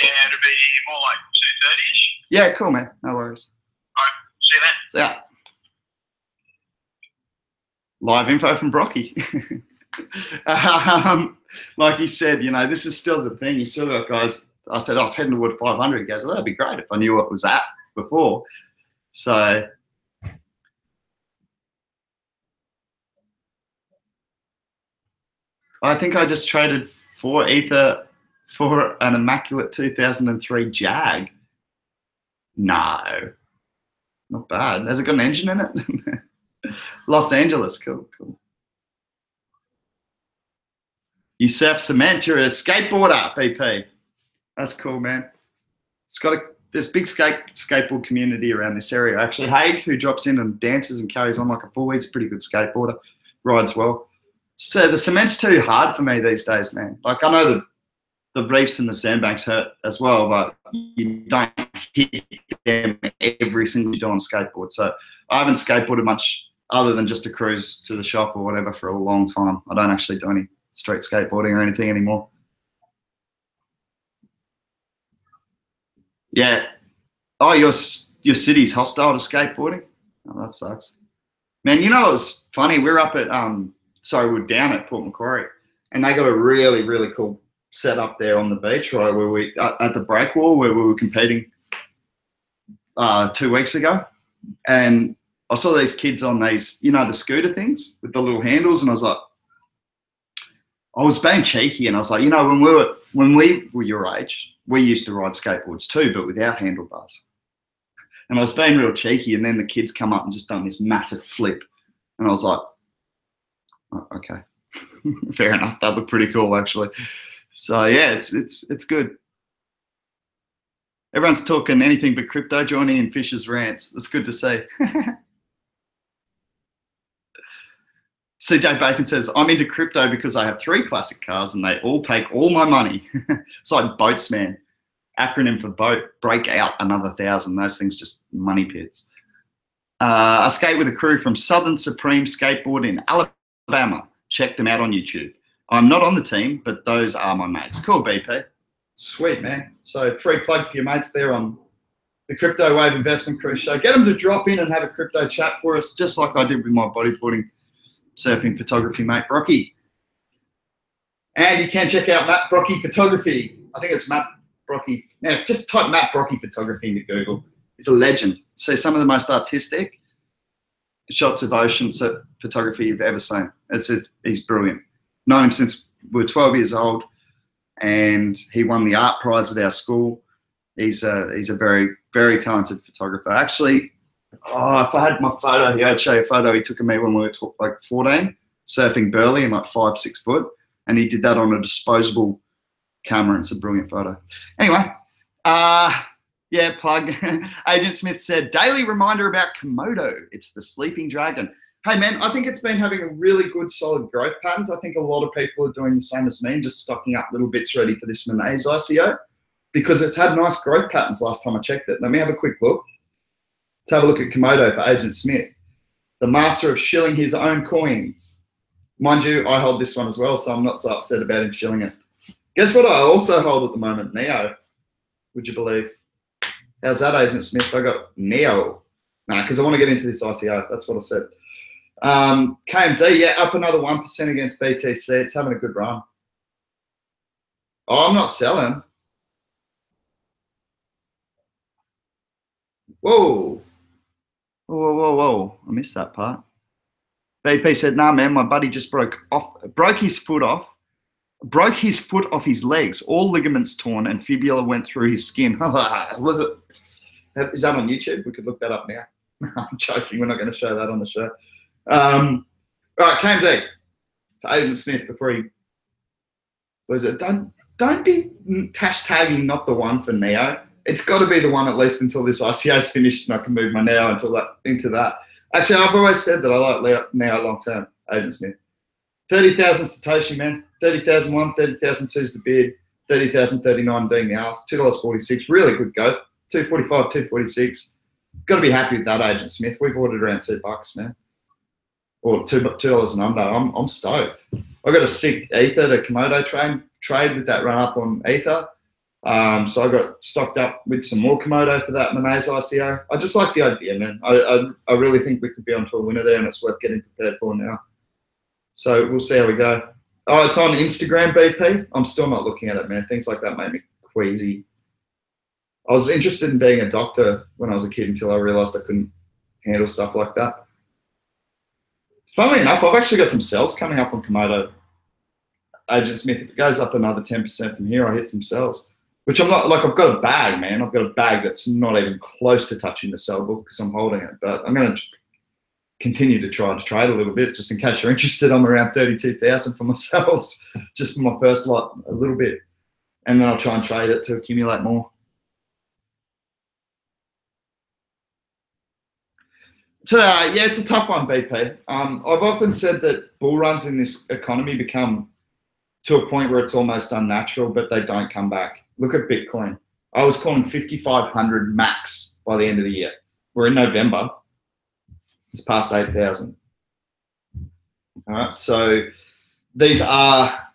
Yeah, it'll be more like 2:30ish. Yeah, cool, man. No worries. All right, see you then. So, yeah. Live info from Brocky. Like he said, you know, this is still the thing. You still got guys. I said, I was heading toward 500. He goes, well, that'd be great if I knew what it was at before. So, I think I just traded 4 Ether for an immaculate 2003 Jag. No, not bad. Has it got an engine in it? Los Angeles, cool. You surf cement, you're a skateboarder, BP. That's cool, man. There's a big skateboard community around this area. Actually, Haig, who drops in and dances and carries on like a fool, he's a pretty good skateboarder, rides well. So the cement's too hard for me these days, man. Like I know the reefs and the sandbanks hurt as well, but you don't hit them every single day on a skateboard. So I haven't skateboarded much other than just a cruise to the shop or whatever for a long time. I don't actually do any street skateboarding or anything anymore. Yeah. Oh, your city's hostile to skateboarding? Oh, that sucks. Man, you know, it was funny. We were up at, we're down at Port Macquarie, and they got a really, really cool setup there on the beach, right, where we, at the breakwall where we were competing 2 weeks ago. And I saw these kids on these, you know, the scooter things with the little handles, and I was being cheeky, and I was like, you know, when we were your age, we used to ride skateboards too, but without handlebars. And I was being real cheeky, and then the kids come up and just done this massive flip, and I was like, oh, okay, fair enough. That looked pretty cool, actually. So yeah, it's good. Everyone's talking anything but crypto, joining in Fisher's rants. That's good to see. CJ Bacon says, I'm into crypto because I have 3 classic cars and they all take all my money. It's like boats, man. Acronym for boat, break out another 1,000. Those things just money pits. I skate with a crew from Southern Supreme Skateboard in Alabama. Check them out on YouTube. I'm not on the team, but those are my mates. Cool, BP. Sweet, man. So free plug for your mates there on the Crypto Wave Investment Cruise Show. Get them to drop in and have a crypto chat for us, just like I did with my bodyboarding, surfing, photography mate, Brocky. And you can check out Matt Brocky Photography. I think it's Matt Brocky. Now, just type Matt Brocky Photography into Google. He's a legend. See some of the most artistic shots of ocean photography you've ever seen. He's brilliant. Known him since we were 12 years old, and he won the art prize at our school. He's a very, very talented photographer. Actually, if I had my photo here, I'd show you a photo he took of me when we were like 14, surfing Burley in like 5-6 foot, and he did that on a disposable camera. It's a brilliant photo. Anyway, Yeah, plug. Agent Smith said, daily reminder about Komodo. It's the sleeping dragon. Hey, man, I think it's been having a really good, solid growth patterns. I think a lot of people are doing the same as me and just stocking up little bits ready for this Monet's ICO because it's had nice growth patterns last time I checked it. Let me have a quick look. Let's have a look at Komodo for Agent Smith, the master of shilling his own coins. Mind you, I hold this one as well, so I'm not so upset about him shilling it. Guess what I also hold at the moment? Neo. Would you believe? How's that, Agent Smith? I got Neo. Nah, because I want to get into this ICO. That's what I said. KMD, yeah, up another 1% against BTC. It's having a good run. Oh, I'm not selling. Whoa. Whoa, whoa, whoa. I missed that part. BP said, nah, man, my buddy just broke his foot off his legs, all ligaments torn, and fibula went through his skin. Is that on YouTube? We could look that up now. I'm joking. We're not going to show that on the show. All right, KMD for Agent Smith before he was it. Don't be hashtagging not the one for Neo. It's got to be the one at least until this ICO is finished and I can move my Neo into that. Actually, I've always said that I like Neo long term. Agent Smith, 30,000 Satoshi, man. 30,001, 30,002 is the bid. 30,039 being the ask. $2.46, really good growth. 245, 246. Got to be happy with that, Agent Smith. We've ordered around $2, man. Or $2 and under. I'm stoked. I got a sick Ether to Komodo trade with that run up on Ether. So I got stocked up with some more Komodo for that Monet's ICO. I just like the idea, man. I really think we could be onto a winner there, and it's worth getting prepared for now. So we'll see how we go. Oh, it's on Instagram, BP. I'm still not looking at it, man. Things like that make me queasy. I was interested in being a doctor when I was a kid until I realized I couldn't handle stuff like that. Funnily enough, I've actually got some sales coming up on Komodo. Agent Smith, if it goes up another 10% from here, I hit some sales. Which I'm not, like, I've got a bag, man. I've got a bag that's not even close to touching the sell book because I'm holding it. But I'm going to continue to try to trade a little bit, just in case you're interested. I'm around 32,000 for myself, just for my first lot, a little bit. And then I'll try and trade it to accumulate more. So, yeah, it's a tough one, BP. I've often said that bull runs in this economy become to a point where it's almost unnatural, but they don't come back. Look at Bitcoin. I was calling 5,500 max by the end of the year. We're in November. It's past 8,000. All right, so these are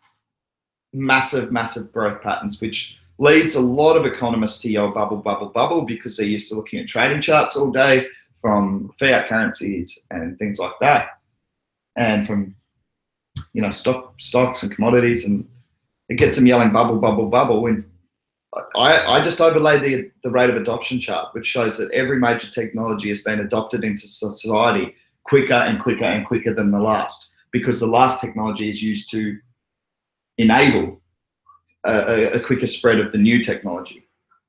massive, massive growth patterns, which leads a lot of economists to yell bubble, bubble, bubble, because they're used to looking at trading charts all day from fiat currencies and things like that, and from, you know, stocks and commodities, and it gets them yelling bubble, bubble, bubble. And I just overlay the rate of adoption chart, which shows that every major technology has been adopted into society quicker and quicker and quicker than the last, because the last technology is used to enable a quicker spread of the new technology,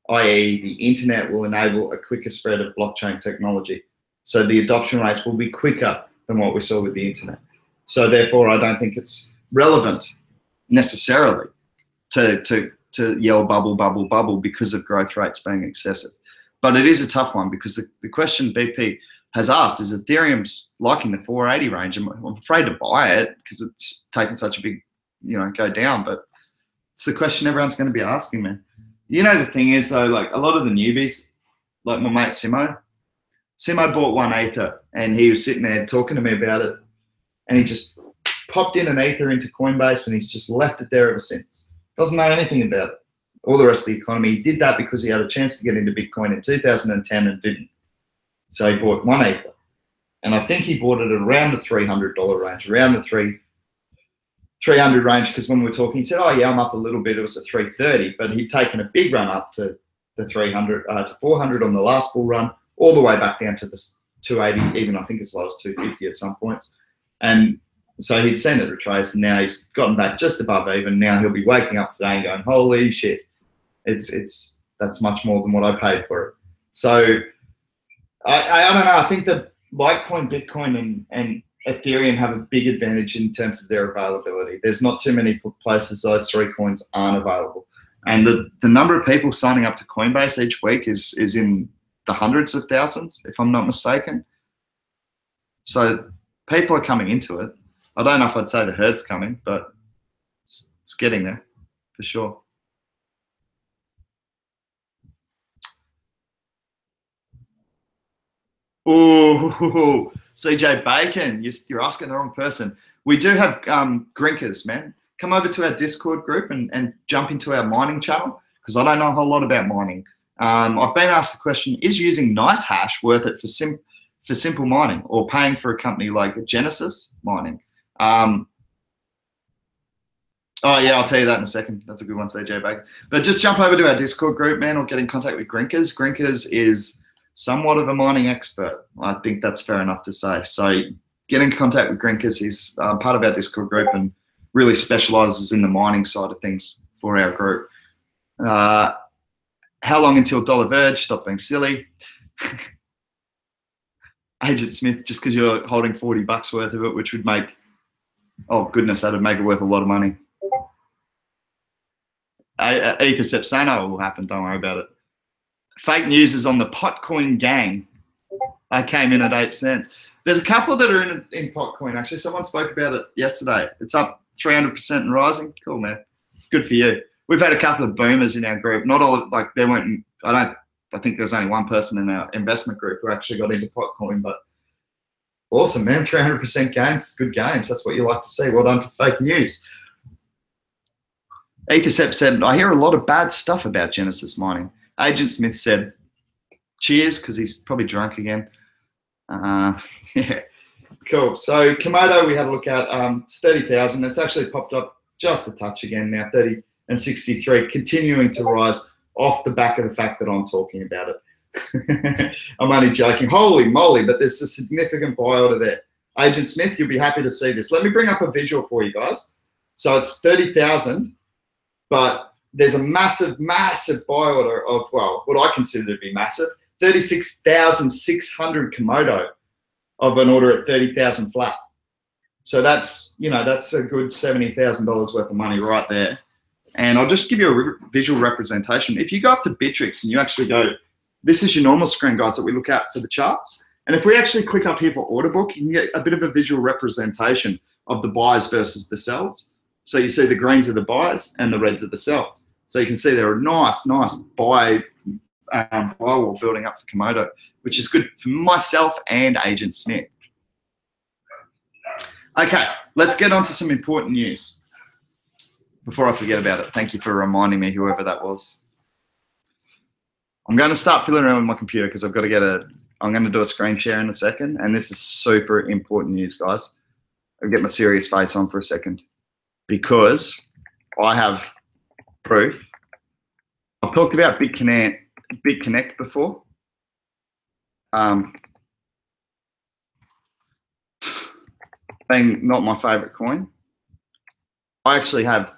i.e. the internet will enable a quicker spread of blockchain technology. So the adoption rates will be quicker than what we saw with the internet. So therefore, I don't think it's relevant necessarily to yell bubble, bubble, bubble because of growth rates being excessive. But it is a tough one, because the question BP has asked is Ethereum's liking the 480 range. I'm afraid to buy it because it's taken such a big, you know, go down. But it's the question everyone's going to be asking, man. You know, the thing is, though, like a lot of the newbies, like my mate Simo bought one Ether and he was sitting there talking to me about it, and he just popped in an Ether into Coinbase and he's just left it there ever since. Doesn't know anything about it. All the rest of the economy. He did that because he had a chance to get into Bitcoin in 2010 and didn't. So he bought one Ether. And I think he bought it around the $300 range, around the 300 range, because when we were talking, he said, oh yeah, I'm up a little bit. It was a 330, but he'd taken a big run up to the 300, to 400 on the last bull run, all the way back down to the 280, even I think as low as 250 at some points. And so he'd sent it a trace, and now he's gotten back just above even. Now he'll be waking up today and going, holy shit, that's much more than what I paid for it. So I don't know. I think that Litecoin, Bitcoin, and Ethereum have a big advantage in terms of their availability. There's not too many places those three coins aren't available. And the number of people signing up to Coinbase each week is in the hundreds of thousands, if I'm not mistaken. So people are coming into it. I don't know if I'd say the herd's coming, but it's getting there for sure. Oh, CJ Bacon, you're asking the wrong person. We do have grinkers, man. Come over to our Discord group and jump into our mining channel, because I don't know a whole lot about mining. I've been asked the question, is using NiceHash worth it for simple mining, or paying for a company like Genesis Mining? Oh yeah, I'll tell you that in a second. That's a good one, CJ Bacon. But just jump over to our Discord group, man, or get in contact with Grinkers. Grinkers is somewhat of a mining expert. I think that's fair enough to say. So get in contact with Grinkers. He's part of our Discord group and really specializes in the mining side of things for our group. How long until Dollar Verge? Stop being silly. Agent Smith, just because you're holding $40 worth of it, which would make, oh goodness, that would make it worth a lot of money. Ether Sepsano will happen, don't worry about it. Fake news is on the Potcoin gang. I came in at 8 cents. There's a couple that are in Potcoin, actually. Someone spoke about it yesterday. It's up 300% and rising. Cool, man. Good for you. We've had a couple of boomers in our group. Not all, like, they weren't, I think there's only one person in our investment group who actually got into Potcoin, but awesome, man. 300% gains, good gains. That's what you like to see. Well done to fake news. Ethercept said, I hear a lot of bad stuff about Genesis Mining. Agent Smith said, cheers, because he's probably drunk again. Yeah, cool. So Komodo, we had a look at, it's 30,000. It's actually popped up just a touch again now, 30 and 63, continuing to rise off the back of the fact that I'm talking about it. I'm only joking. Holy moly, but there's a significant buy order there. Agent Smith, you'll be happy to see this. Let me bring up a visual for you guys. So it's 30,000, but there's a massive, massive buy order of, well, what I consider to be massive, 36,600 Komodo of an order at 30,000 flat. So that's, you know, that's a good $70,000 worth of money right there. And I'll just give you a visual representation. If you go up to Bittrex and you actually go, this is your normal screen, guys, that we look at for the charts. And if we actually click up here for order book, you can get a bit of a visual representation of the buys versus the sells. So you see the greens are the buys and the reds are the sells. So you can see there are nice buy wall building up for Komodo, which is good for myself and Agent Smith. Okay, let's get on to some important news. Before I forget about it, thank you for reminding me, whoever that was. I'm going to start fiddling around with my computer because I've got to get I'm going to do a screen share in a second, and this is super important news, guys. I'll get my serious face on for a second because I have proof. I've talked about BitConnect before. Being not my favorite coin, I actually have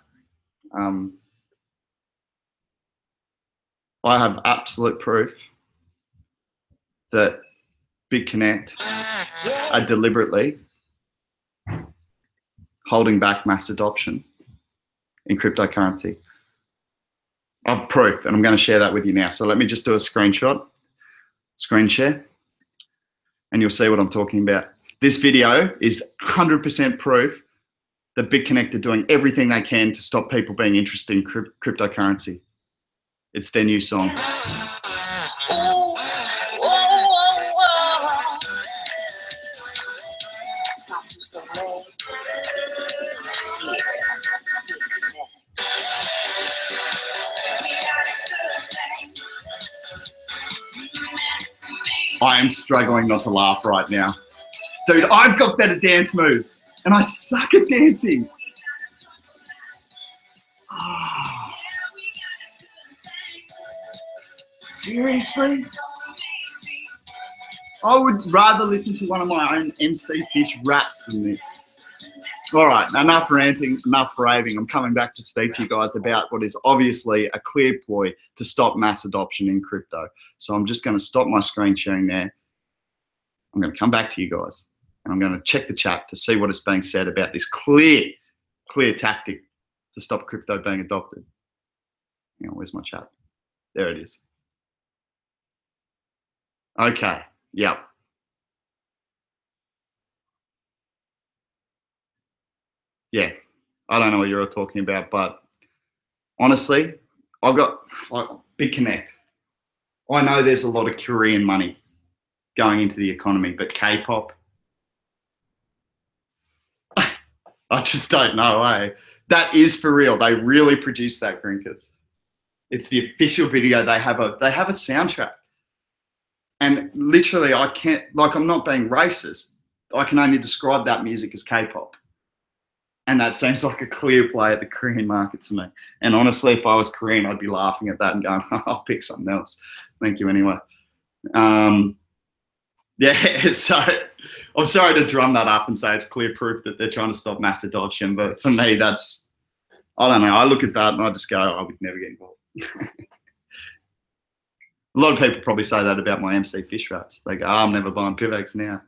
absolute proof that BitConnect are deliberately holding back mass adoption in cryptocurrency. I have proof, and I'm going to share that with you now. So let me just do a screenshot, screen share, and you'll see what I'm talking about. This video is 100% proof that BitConnect are doing everything they can to stop people being interested in cryptocurrency. It's their new song. I am struggling not to laugh right now. Dude, I've got better dance moves, and I suck at dancing. Seriously? I would rather listen to one of my own MC Fish raps than this. All right, enough ranting, enough raving. I'm coming back to speak to you guys about what is obviously a clear ploy to stop mass adoption in crypto. So I'm just going to stop my screen sharing there. I'm going to come back to you guys, and I'm going to check the chat to see what is being said about this clear tactic to stop crypto being adopted. Hang on, where's my chat? There it is. Okay, yep. Yeah, I don't know what you're all talking about, but honestly, I've got like big connect. I know there's a lot of Korean money going into the economy, but K-pop, I just don't know, eh? That is for real. They really produce that, Grinkers. It's the official video. They have a soundtrack. And literally, I can't, like, I'm not being racist. I can only describe that music as K-pop. And that seems like a clear play at the Korean market to me. And honestly, if I was Korean, I'd be laughing at that and going, I'll pick something else. Thank you anyway. Yeah, so I'm sorry to drum that up and say it's clear proof that they're trying to stop mass adoption. But for me, that's, I don't know. I look at that and I just go, I would never get involved. A lot of people probably say that about my MC Fish raps. They go, oh, I'm never buying PIVX now.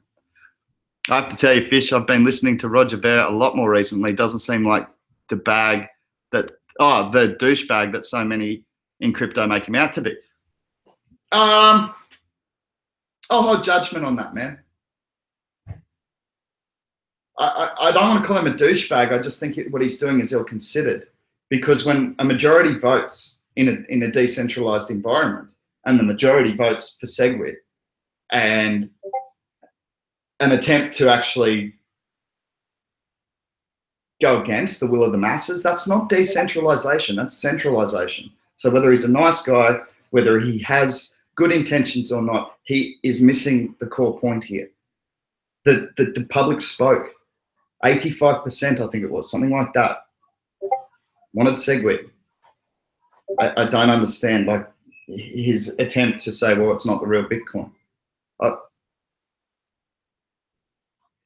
I have to tell you, Fish, I've been listening to Roger Ver a lot more recently. Doesn't seem like the bag that, the douchebag that so many in crypto make him out to be. I'll hold judgment on that, man. I don't want to call him a douchebag. I just think what he's doing is ill-considered, because when a majority votes in a decentralized environment and the majority votes for SegWit and an attempt to actually go against the will of the masses, that's not decentralization, that's centralization. So whether he's a nice guy, whether he has good intentions or not, he is missing the core point here. The public spoke. 85%, I think it was, something like that, wanted SegWit. I don't understand, like, his attempt to say, well, it's not the real Bitcoin.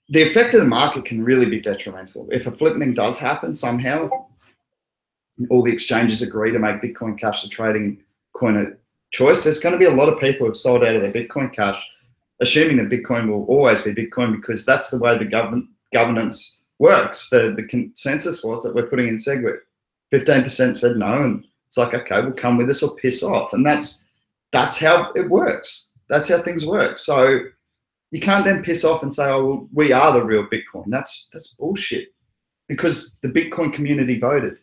The effect of the market can really be detrimental. If a flipping does happen somehow, all the exchanges agree to make Bitcoin Cash the trading coin of choice, there's going to be a lot of people who've sold out of their Bitcoin Cash, assuming that Bitcoin will always be Bitcoin, because that's the way the governance works. The consensus was that we're putting in SegWit. 15% said no, and it's like, okay, well, come with us or piss off. And that's how it works. That's how things work. So you can't then piss off and say, oh, well, we are the real Bitcoin. That's bullshit, because the Bitcoin community voted.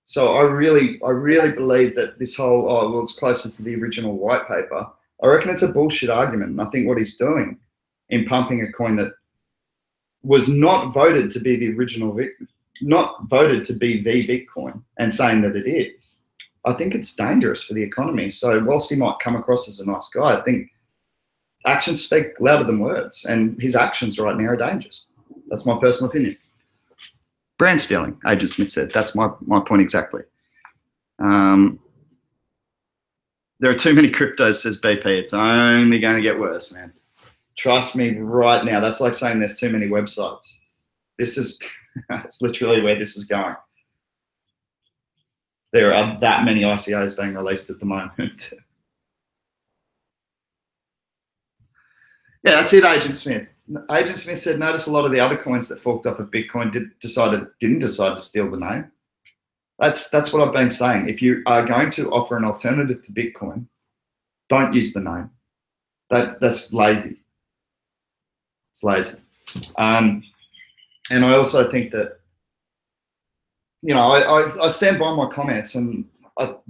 So I really believe that this whole, oh, well, it's closer to the original white paper, I reckon it's a bullshit argument. And I think what he's doing in pumping a coin that was not voted to be the original, not voted to be the Bitcoin, and saying that it is, I think it's dangerous for the economy. So whilst he might come across as a nice guy, I think actions speak louder than words, and his actions right now are dangerous. That's my personal opinion. Brand stealing, Agent Smith said. That's my point exactly. There are too many cryptos, says BP. It's only going to get worse, man. Trust me right now. That's like saying there's too many websites. This is, it's literally where this is going. There are that many ICOs being released at the moment. Yeah, that's it, Agent Smith. Agent Smith said, notice a lot of the other coins that forked off of Bitcoin didn't decide to steal the name. That's what I've been saying. If you are going to offer an alternative to Bitcoin, don't use the name. That's lazy. It's lazy. And I also think that, you know, I stand by my comments, and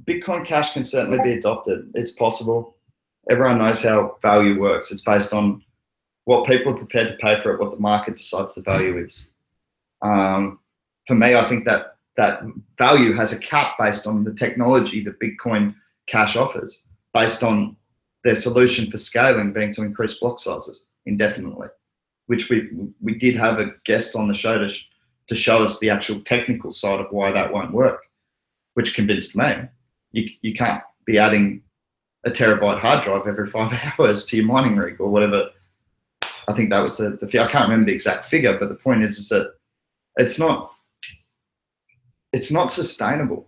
Bitcoin Cash can certainly be adopted. It's possible. Everyone knows how value works. It's based on what people are prepared to pay for it, what the market decides the value is. For me, I think that value has a cap based on the technology that Bitcoin Cash offers, based on their solution for scaling being to increase block sizes indefinitely, which we did have a guest on the show to show us the actual technical side of why that won't work, which convinced me. You can't be adding a terabyte hard drive every 5 hours to your mining rig or whatever. I think that was the I can't remember the exact figure, but the point is that it's not sustainable.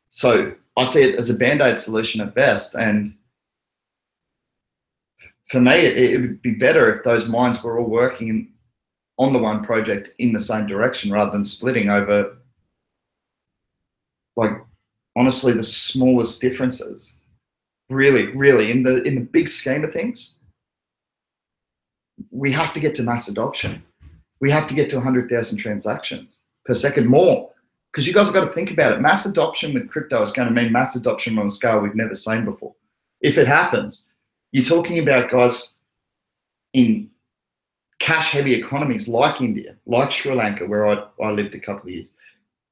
So I see it as a band-aid solution at best. And for me, it would be better if those mines were all working on the one project in the same direction, rather than splitting over like honestly the smallest differences. Really, in the big scheme of things, we have to get to mass adoption. We have to get to 100,000 transactions per second more, because you guys have got to think about it. Mass adoption with crypto is going to mean mass adoption on a scale we've never seen before. If it happens, you're talking about guys in cash-heavy economies like India, like Sri Lanka, where I lived a couple of years.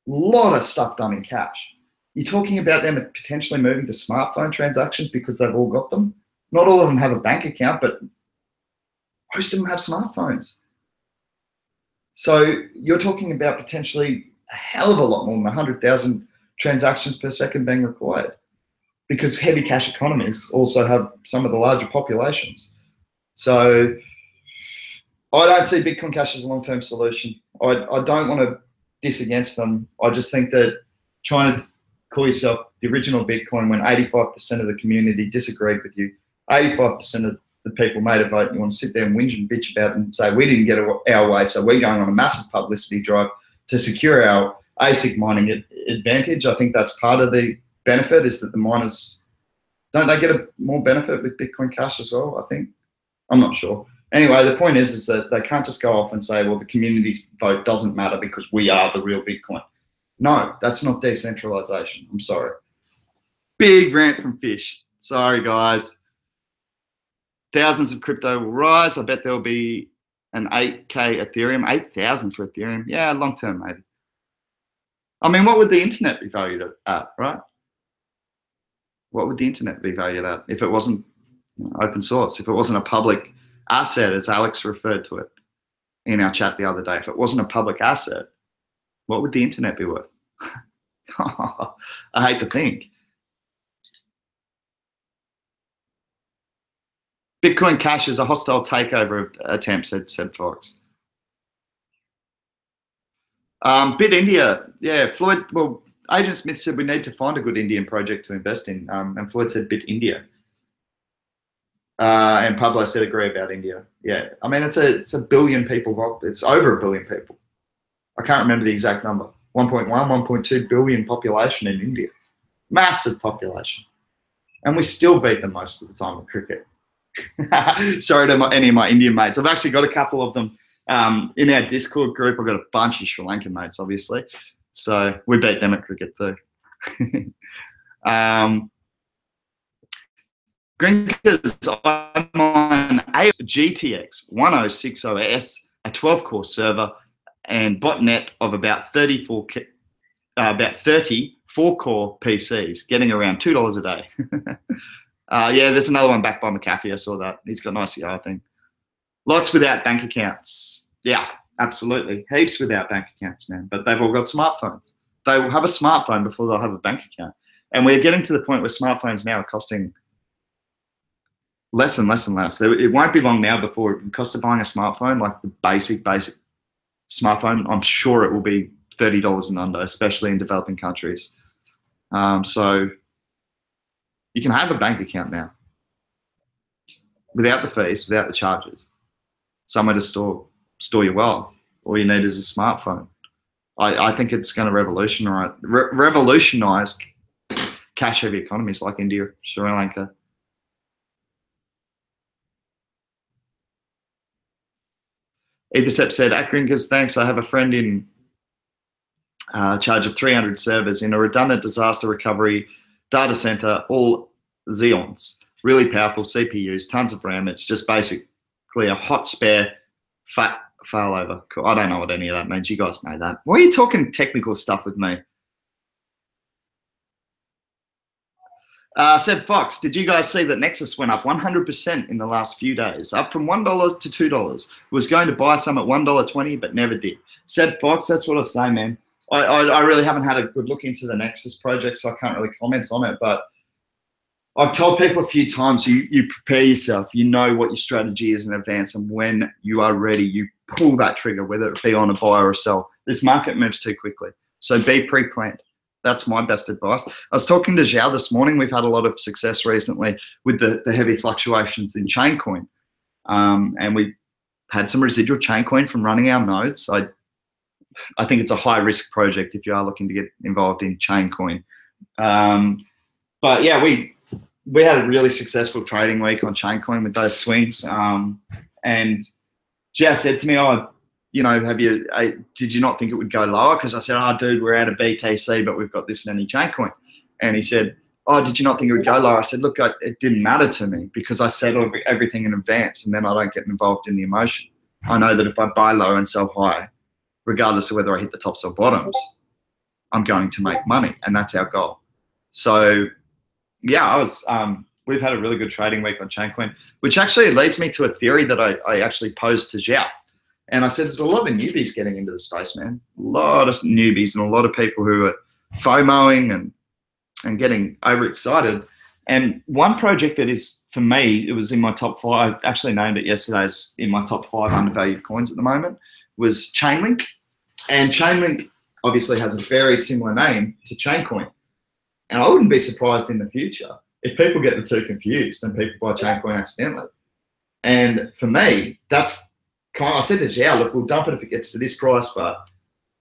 A lot of stuff done in cash. You're talking about them potentially moving to smartphone transactions because they've all got them. Not all of them have a bank account, but most of them have smartphones. So you're talking about potentially a hell of a lot more than 100,000 transactions per second being required, because heavy cash economies also have some of the larger populations. So I don't see Bitcoin Cash as a long-term solution. I don't want to diss against them. I just think that trying to call yourself the original Bitcoin when 85% of the community disagreed with you, 85% of the people made a vote, and you want to sit there and whinge and bitch about it and say, we didn't get our way, so we're going on a massive publicity drive to secure our ASIC mining advantage. I think that's part of the benefit, is that the miners, don't they get a more benefit with Bitcoin Cash as well, I think? I'm not sure. Anyway, the point is that they can't just go off and say, well, the community's vote doesn't matter because we are the real Bitcoin. No, that's not decentralization. I'm sorry. Big rant from Fish. Sorry, guys. Thousands of crypto will rise. I bet there'll be an 8K Ethereum, 8,000 for Ethereum. Yeah, long term, maybe. I mean, what would the internet be valued at, right? What would the internet be valued at if it wasn't open source, if it wasn't a public asset, as Alex referred to it in our chat the other day? If it wasn't a public asset, what would the internet be worth? I hate to think. Bitcoin Cash is a hostile takeover attempt, said Fox. Bit India, yeah. Floyd, well, Agent Smith said we need to find a good Indian project to invest in, and Floyd said Bit India. And Pablo said agree about India. Yeah, I mean it's a billion people. It's over a billion people. I can't remember the exact number. 1.1, 1.2 billion population in India. Massive population, and we still beat them most of the time at cricket. Sorry to any of my Indian mates. I've actually got a couple of them in our Discord group. I've got a bunch of Sri Lankan mates, obviously. So we beat them at cricket too. Grinkers, I'm on a GTX 1060S, a 12-core server, and botnet of about 30 4-core PCs, getting around $2 a day. Yeah, there's another one backed by McAfee. I saw that. He's got an ICO, I think. Lots without bank accounts. Yeah, absolutely. Heaps without bank accounts, man. But they've all got smartphones. They will have a smartphone before they'll have a bank account. And we're getting to the point where smartphones now are costing less and less and less. It won't be long now before it costs of buying a smartphone, like the basic smartphone. I'm sure it will be $30 and under, especially in developing countries. So you can have a bank account now without the fees, without the charges, somewhere to store your wealth. All you need is a smartphone. I think it's going to revolutionize cash-heavy economies like India, Sri Lanka. Ethercept said, at Grinkers, thanks. I have a friend in charge of 300 servers in a redundant disaster recovery data center, all Xeons, really powerful CPUs, tons of RAM. It's just basically a hot spare failover. I don't know what any of that means. You guys know that. Why are you talking technical stuff with me? Seb Fox, did you guys see that Nexus went up 100% in the last few days, up from $1 to $2? Was going to buy some at $1.20, but never did. Seb Fox, that's what I say, man. I really haven't had a good look into the Nexus project, so I can't really comment on it. But I've told people a few times, you prepare yourself. You know what your strategy is in advance, and when you are ready, you pull that trigger, whether it be on a buy or a sell. This market moves too quickly, so be pre-planned. That's my best advice. I was talking to Zhao this morning. We've had a lot of success recently with the heavy fluctuations in Chaincoin. And we had some residual Chaincoin from running our nodes. I think it's a high-risk project if you are looking to get involved in Chaincoin. But yeah, we had a really successful trading week on Chaincoin with those swings. And Jess said to me, "Oh, you know, did you not think it would go lower?" Because I said, "Oh, dude, we're out of BTC, but we've got this many Chaincoin." And he said, "Oh, did you not think it would go lower?" I said, "Look, it didn't matter to me because I settled everything in advance, and then I don't get involved in the emotion. I know that if I buy low and sell high, regardless of whether I hit the tops or bottoms, I'm going to make money, and that's our goal." So yeah, we've had a really good trading week on Chaincoin, which actually leads me to a theory that I actually posed to Xiao. And I said, there's a lot of newbies getting into the space, man. A lot of newbies and a lot of people who are FOMOing and getting overexcited. And one project that is, for me, it was in my top 5, I actually named it yesterday as in my top 5 undervalued coins at the moment, was Chainlink. And Chainlink obviously has a very similar name to Chaincoin. And I wouldn't be surprised in the future if people get the two confused and people buy Chaincoin accidentally. And for me, that's kind of, I said to Zhao, look, we'll dump it if it gets to this price, but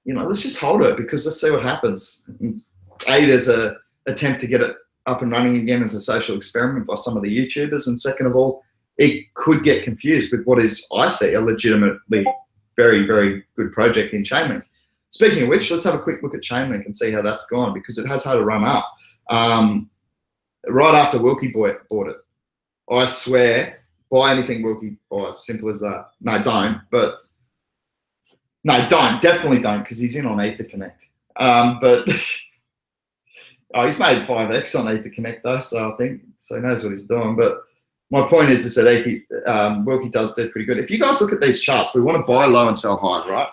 you know, let's just hold it because let's see what happens. And there's a attempt to get it up and running again as a social experiment by some of the YouTubers. And second of all, it could get confused with what is, I see, a legitimately very, very good project in Chainlink. Speaking of which, let's have a quick look at Chainlink and see how that's gone because it has had a run up. Right after Wilkie bought it. I swear, buy anything Wilkie buys, simple as that. No, don't, but no, don't, definitely don't because he's in on Ether Connect. But oh, he's made 5x on Ether Connect though, so I think, so he knows what he's doing. But my point is that Wilkie does do pretty good. If you guys look at these charts, we want to buy low and sell high, right?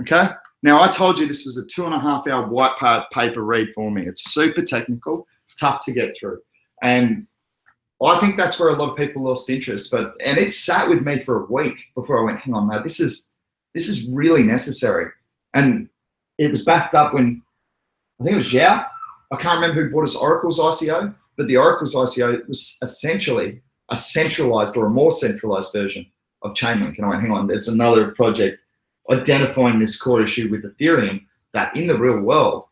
Okay. Now, I told you this was a 2.5-hour white paper read for me. It's super technical, tough to get through. And I think that's where a lot of people lost interest. And it sat with me for a week before I went, hang on, mate, this is really necessary. And it was backed up when, I think it was Zhao. I can't remember who bought us Oracle's ICO, but the Oracle's ICO was essentially a centralized or a more centralized version of Chainlink. And I went, hang on, there's another project identifying this core issue with Ethereum that in the real world,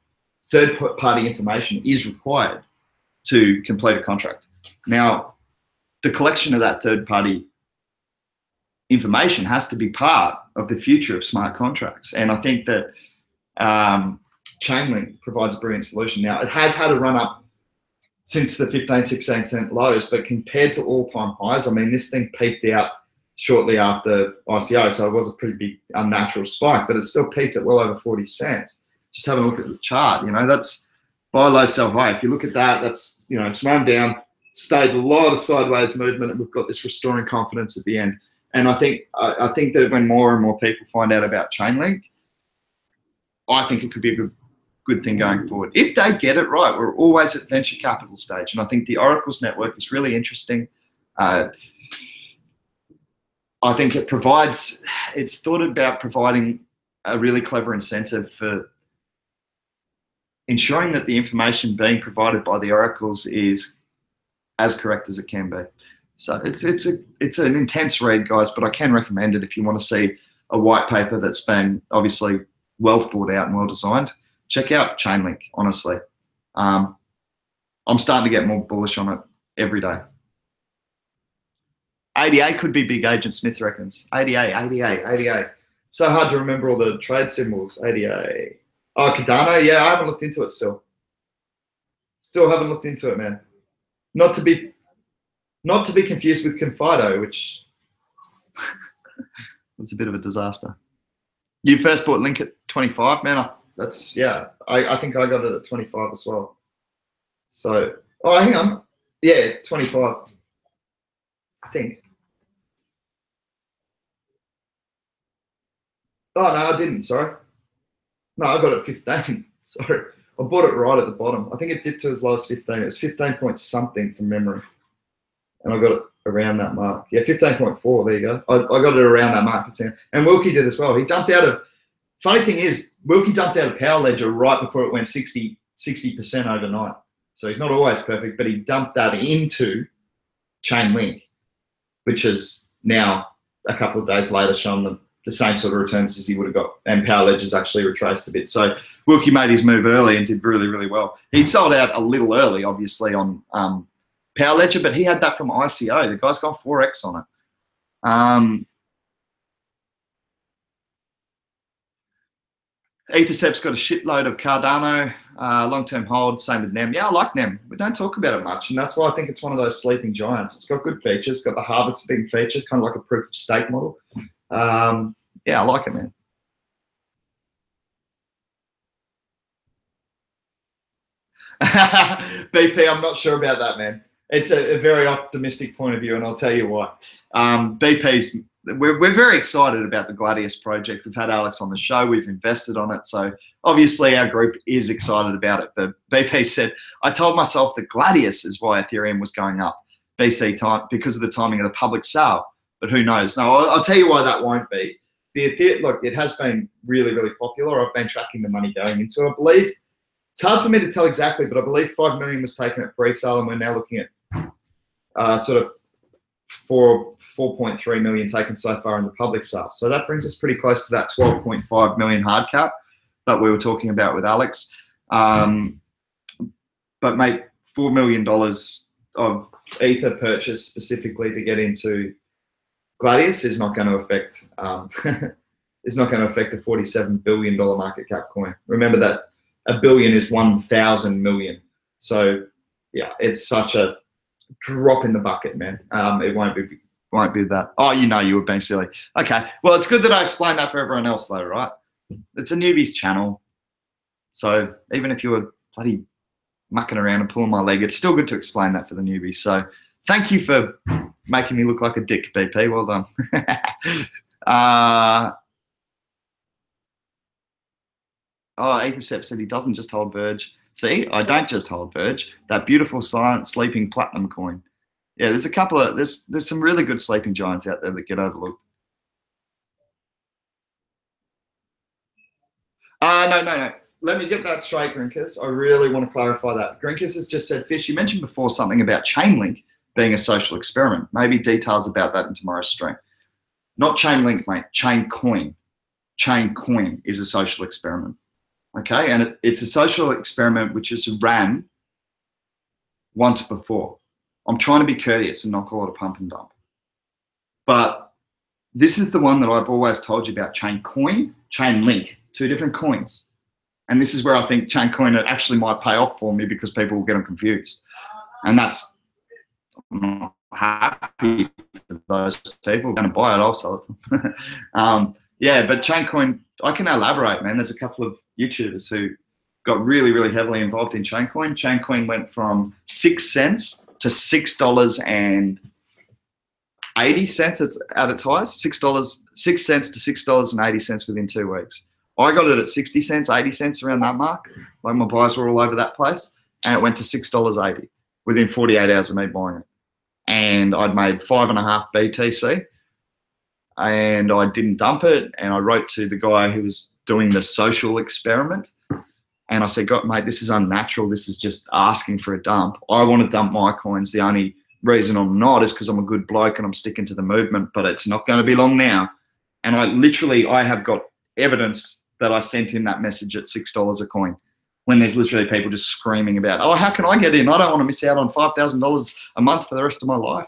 third-party information is required to complete a contract. Now, the collection of that third-party information has to be part of the future of smart contracts. And I think that Chainlink provides a brilliant solution. Now, it has had a run-up since the 15, 16 cent lows, but compared to all-time highs, I mean, this thing peaked out shortly after ICO, so it was a pretty big unnatural spike, but it still peaked at well over 40 cents. Just have a look at the chart, you know, that's buy low, sell high. If you look at that, that's, you know, it's run down, stayed a lot of sideways movement, and we've got this restoring confidence at the end. And I think that when more and more people find out about Chainlink, I think it could be a good thing going forward. If they get it right, we're always at venture capital stage, and I think the Oracle's network is really interesting. I think it's thought about providing a really clever incentive for ensuring that the information being provided by the oracles is as correct as it can be. So it's an intense read, guys, but I can recommend it if you want to see a white paper that's been obviously well thought out and well designed. Check out Chainlink, honestly. I'm starting to get more bullish on it every day. ADA could be big, Agent Smith reckons. ADA. So hard to remember all the trade symbols. ADA. Oh, Cardano. Yeah, I haven't looked into it still. Still haven't looked into it, man. Not to be confused with Confido, which was a bit of a disaster. You first bought Link at 25, man. That's, yeah. I think I got it at 25 as well. So, oh, hang on. Yeah, 25. I think. Oh, no, I didn't. Sorry. No, I got it at 15. Sorry. I bought it right at the bottom. I think it dipped to as low as 15. It was 15 point something from memory. And I got it around that mark. Yeah, 15.4. There you go. I got it around that mark. 15. And Wilkie did as well. He dumped out of, funny thing is, Wilkie dumped out of Power Ledger right before it went 60% overnight. So he's not always perfect, but he dumped that into Chainlink, which is now a couple of days later shown the same sort of returns as he would have got. And Power Ledger's actually retraced a bit. So Wilkie made his move early and did really, really well. He sold out a little early, obviously, on Power Ledger, but he had that from ICO. The guy's got 4x on it. Ethercep's got a shitload of Cardano, long-term hold, same with NEM. Yeah, I like NEM. We don't talk about it much, and that's why I think it's one of those sleeping giants. It's got good features, got the harvesting features, kind of like a proof of stake model. Yeah, I like it, man. BP, I'm not sure about that, man. It's a very optimistic point of view, and I'll tell you why. BP's, we're very excited about the Gladius project. We've had Alex on the show. We've invested on it. So obviously our group is excited about it. But BP said, I told myself that Gladius is why Ethereum was going up BC time because of the timing of the public sale. But who knows? No, I'll tell you why that won't be. Look, it has been really, really popular. I've been tracking the money going into it. I believe, it's hard for me to tell exactly, but I believe 5 million was taken at pre-sale, and we're now looking at sort of 4.3 million taken so far in the public sale. So that brings us pretty close to that 12.5 million hard cap that we were talking about with Alex. But mate, $4 million of Ether purchase specifically to get into Gladius is not going to affect is not going to affect a $47 billion market cap coin. Remember that $1 billion is 1,000 million. So yeah, it's such a drop in the bucket, man. It won't be that. Oh, you were being silly. Okay, well, it's good that I explained that for everyone else, though, right? It's a newbies channel, so even if you were bloody mucking around and pulling my leg, it's still good to explain that for the newbies. So thank you for making me look like a dick, BP. Well done. Oh, Ethercept said he doesn't just hold Verge. See, I don't just hold Verge. That beautiful silent sleeping platinum coin. Yeah, there's a couple of there's some really good sleeping giants out there that get overlooked. No. Let me get that straight, Grinkus. I really want to clarify that. Grinkus has just said, Fish, you mentioned before something about Chainlink being a social experiment. Maybe details about that in tomorrow's stream. Not Chainlink, mate. Chaincoin. Chaincoin is a social experiment. Okay, and it's a social experiment which is ran once before. I'm trying to be courteous and not call it a pump and dump. But this is the one that I've always told you about, Chaincoin, Chainlink, two different coins. And this is where I think Chaincoin actually might pay off for me because people will get them confused. And that's, I'm not happy for those people. Going to buy it, I'll sell it to them. Yeah, but Chaincoin, I can elaborate, man. There's a couple of YouTubers who got really, really heavily involved in Chaincoin. Chaincoin went from 6 cents to $6.80 at its highest. $6 cents to $6.80 within 2 weeks. I got it at 60 cents, 80 cents around that mark. Like my buys were all over that place, and it went to $6.80 within 48 hours of me buying it. And I'd made 5.5 BTC. And I didn't dump it, and I wrote to the guy who was doing the social experiment, and I said, God, mate, this is unnatural. This is just asking for a dump. I want to dump my coins. The only reason I'm not is because I'm a good bloke and I'm sticking to the movement, but it's not going to be long now. And I have got evidence that I sent him that message at $6 a coin when there's literally people just screaming about, oh, how can I get in? I don't want to miss out on $5,000 a month for the rest of my life.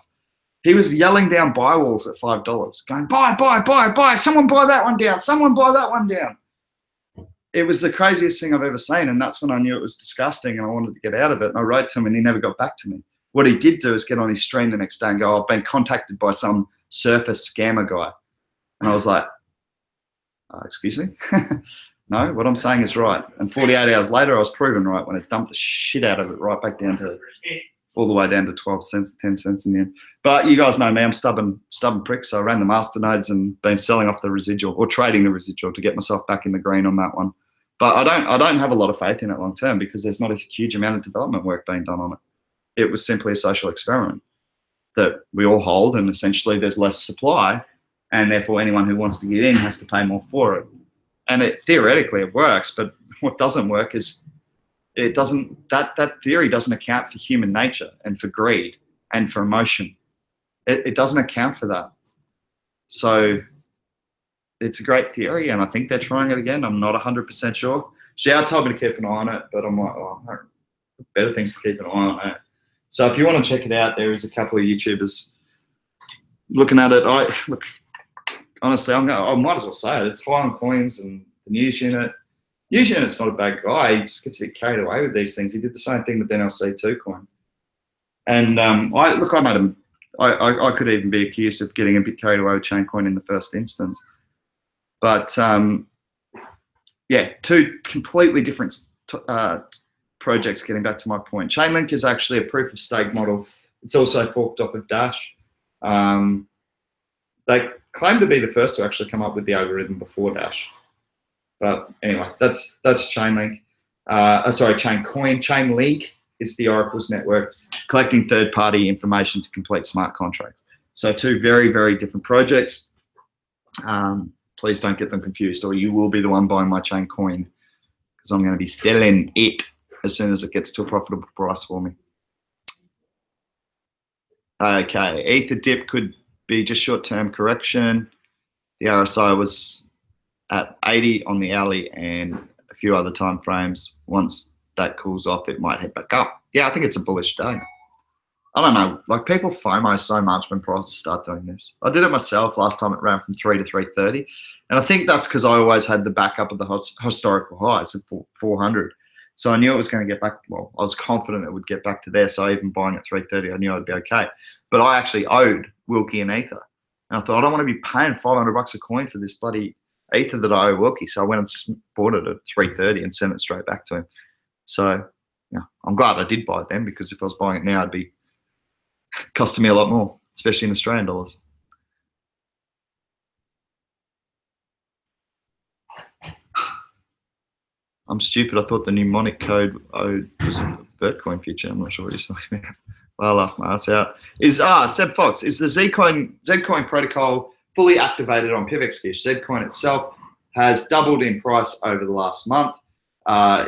He was yelling down buy walls at $5, going, buy, someone buy that one down, someone buy that one down. It was the craziest thing I've ever seen, and that's when I knew it was disgusting and I wanted to get out of it, and I wrote to him and he never got back to me. What he did do is get on his stream the next day and go, I've been contacted by some surfer scammer guy. And I was like, excuse me? No, what I'm saying is right. And 48 hours later, I was proven right when it dumped the shit out of it right back down to all the way down to 12 cents, 10 cents in the end. But you guys know me, I'm stubborn prick, so I ran the masternodes and been selling off the residual or trading the residual to get myself back in the green on that one. But I don't have a lot of faith in it long term because there's not a huge amount of development work being done on it. It was simply a social experiment that we all hold, and essentially there's less supply, and therefore anyone who wants to get in has to pay more for it. And theoretically it works, but what doesn't work is that theory doesn't account for human nature and for greed and for emotion. It doesn't account for that. So it's a great theory, and I think they're trying it again. I'm not 100% sure. Xiao told me to keep an eye on it, but I'm like, oh, better things to keep an eye on that. So if you want to check it out, there is a couple of YouTubers looking at it. Look, honestly, I might as well say it. It's high on coins and the news unit. News unit's not a bad guy. He just gets a bit carried away with these things. He did the same thing with NLC2 coin. And I made him. I could even be accused of getting a bit carried away with Chaincoin in the first instance. But yeah, two completely different projects. Getting back to my point, Chainlink is actually a proof of stake model. It's also forked off of Dash. They claim to be the first to actually come up with the algorithm before Dash. But anyway, that's Chainlink. Sorry, Chaincoin. Chainlink is the Oracle's network collecting third-party information to complete smart contracts. So two very, very different projects. Please don't get them confused, or you will be the one buying my Chaincoin, because I'm going to be selling it as soon as it gets to a profitable price for me. Okay, Ether dip could be just short-term correction. The RSI was at 80 on the hourly and a few other time frames. Once that cools off, it might head back up. Yeah, I think it's a bullish day. I don't know, like people FOMO so much when prices start doing this. I did it myself last time. It ran from 3 to 330. And I think that's because I always had the backup of the historical highs at 400. So I knew it was going to get back. Well, I was confident it would get back to there. So even buying at 330, I knew I'd be okay. But I actually owed Wilkie and Ether. And I thought, I don't want to be paying $500 a coin for this bloody Ether that I owe Wilkie. So I went and bought it at 330 and sent it straight back to him. So yeah, I'm glad I did buy it then, because if I was buying it now, it'd be costing me a lot more, especially in Australian dollars. I'm stupid. I thought the mnemonic code was a Bitcoin future. I'm not sure what you're talking about. Well, I laughed my ass out. Seb Fox, is the Zcoin protocol fully activated on PIVX Fish? Zcoin itself has doubled in price over the last month.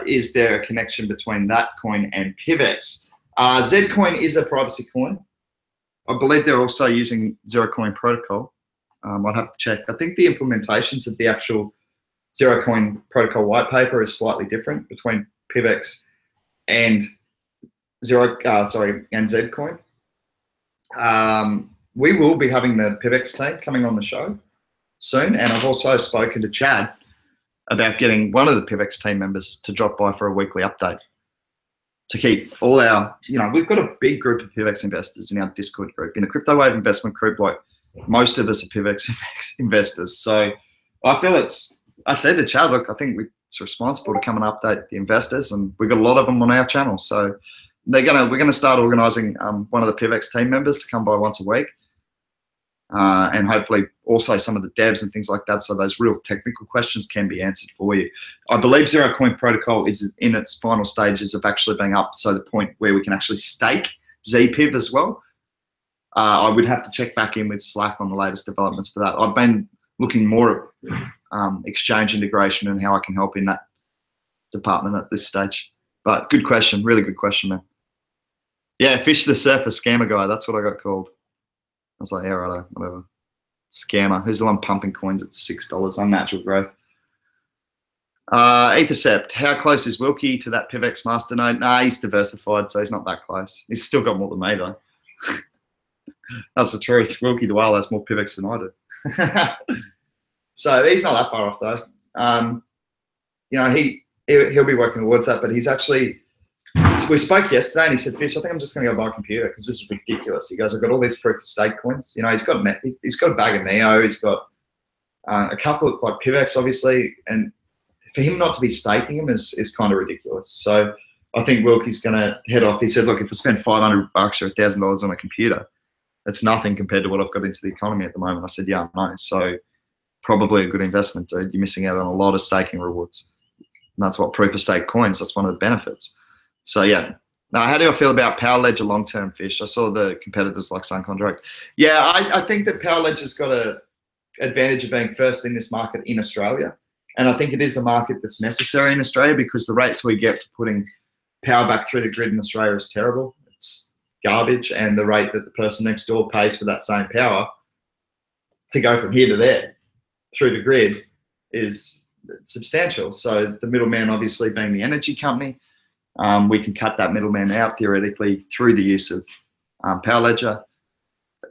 Is there a connection between that coin and PIVX? Zcoin is a privacy coin. I believe they're also using Zero Coin protocol. I'd have to check. I think the implementations of the actual Zero Coin protocol white paper is slightly different between PIVX and Zcoin. We will be having the PIVX team coming on the show soon, and I've also spoken to Chad about getting one of the PIVX team members to drop by for a weekly update to keep all our, we've got a big group of PIVX investors in our Discord group, in a Crypto Wave investment group. Like most of us are PIVX investors. So I feel I said to Chad, look, I think it's responsible to come and update the investors, and we've got a lot of them on our channel. So we're gonna start organising one of the PIVX team members to come by once a week, and hopefully also some of the devs and things like that, so those real technical questions can be answered for you. I believe Zero Coin protocol is in its final stages of actually being up, so the point where we can actually stake ZPIV as well. I would have to check back in with Slack on the latest developments for that. I've been looking more at exchange integration and how I can help in that department at this stage. But good question, really good question, man. Yeah, Fish the Surfer scammer guy, that's what I got called. I was like, yeah, righto, whatever. Scammer. Who's the one pumping coins at $6? Unnatural growth. Ethercept. How close is Wilkie to that PIVX masternode? Nah, he's diversified, so he's not that close. He's still got more than me, though. That's the truth. Wilkie the Whale has more PIVX than I do. So he's not that far off, though. He'll be working towards that, but he's actually... We spoke yesterday, and he said, "Fish, I think I'm just going to go buy a computer because this is ridiculous." He goes, "I've got all these proof of stake coins. He's got a bag of Neo. He's got a couple of like PIVX, obviously, and for him not to be staking them is kind of ridiculous." So I think Wilkie's going to head off. He said, "Look, if I spend $500 or $1,000 on a computer, that's nothing compared to what I've got into the economy at the moment." I said, "Yeah, I know. So probably a good investment, dude. You're missing out on a lot of staking rewards, and that's what proof of stake coins. That's one of the benefits." So yeah. Now, how do I feel about Power Ledger long-term, Fish? I saw the competitors like Sun Contract. Yeah, I think that Power Ledger's got an advantage of being first in this market in Australia. And I think it is a market that's necessary in Australia because the rates we get for putting power back through the grid in Australia is terrible. It's garbage. And the rate that the person next door pays for that same power to go from here to there through the grid is substantial. So the middleman obviously being the energy company, we can cut that middleman out theoretically through the use of Power Ledger.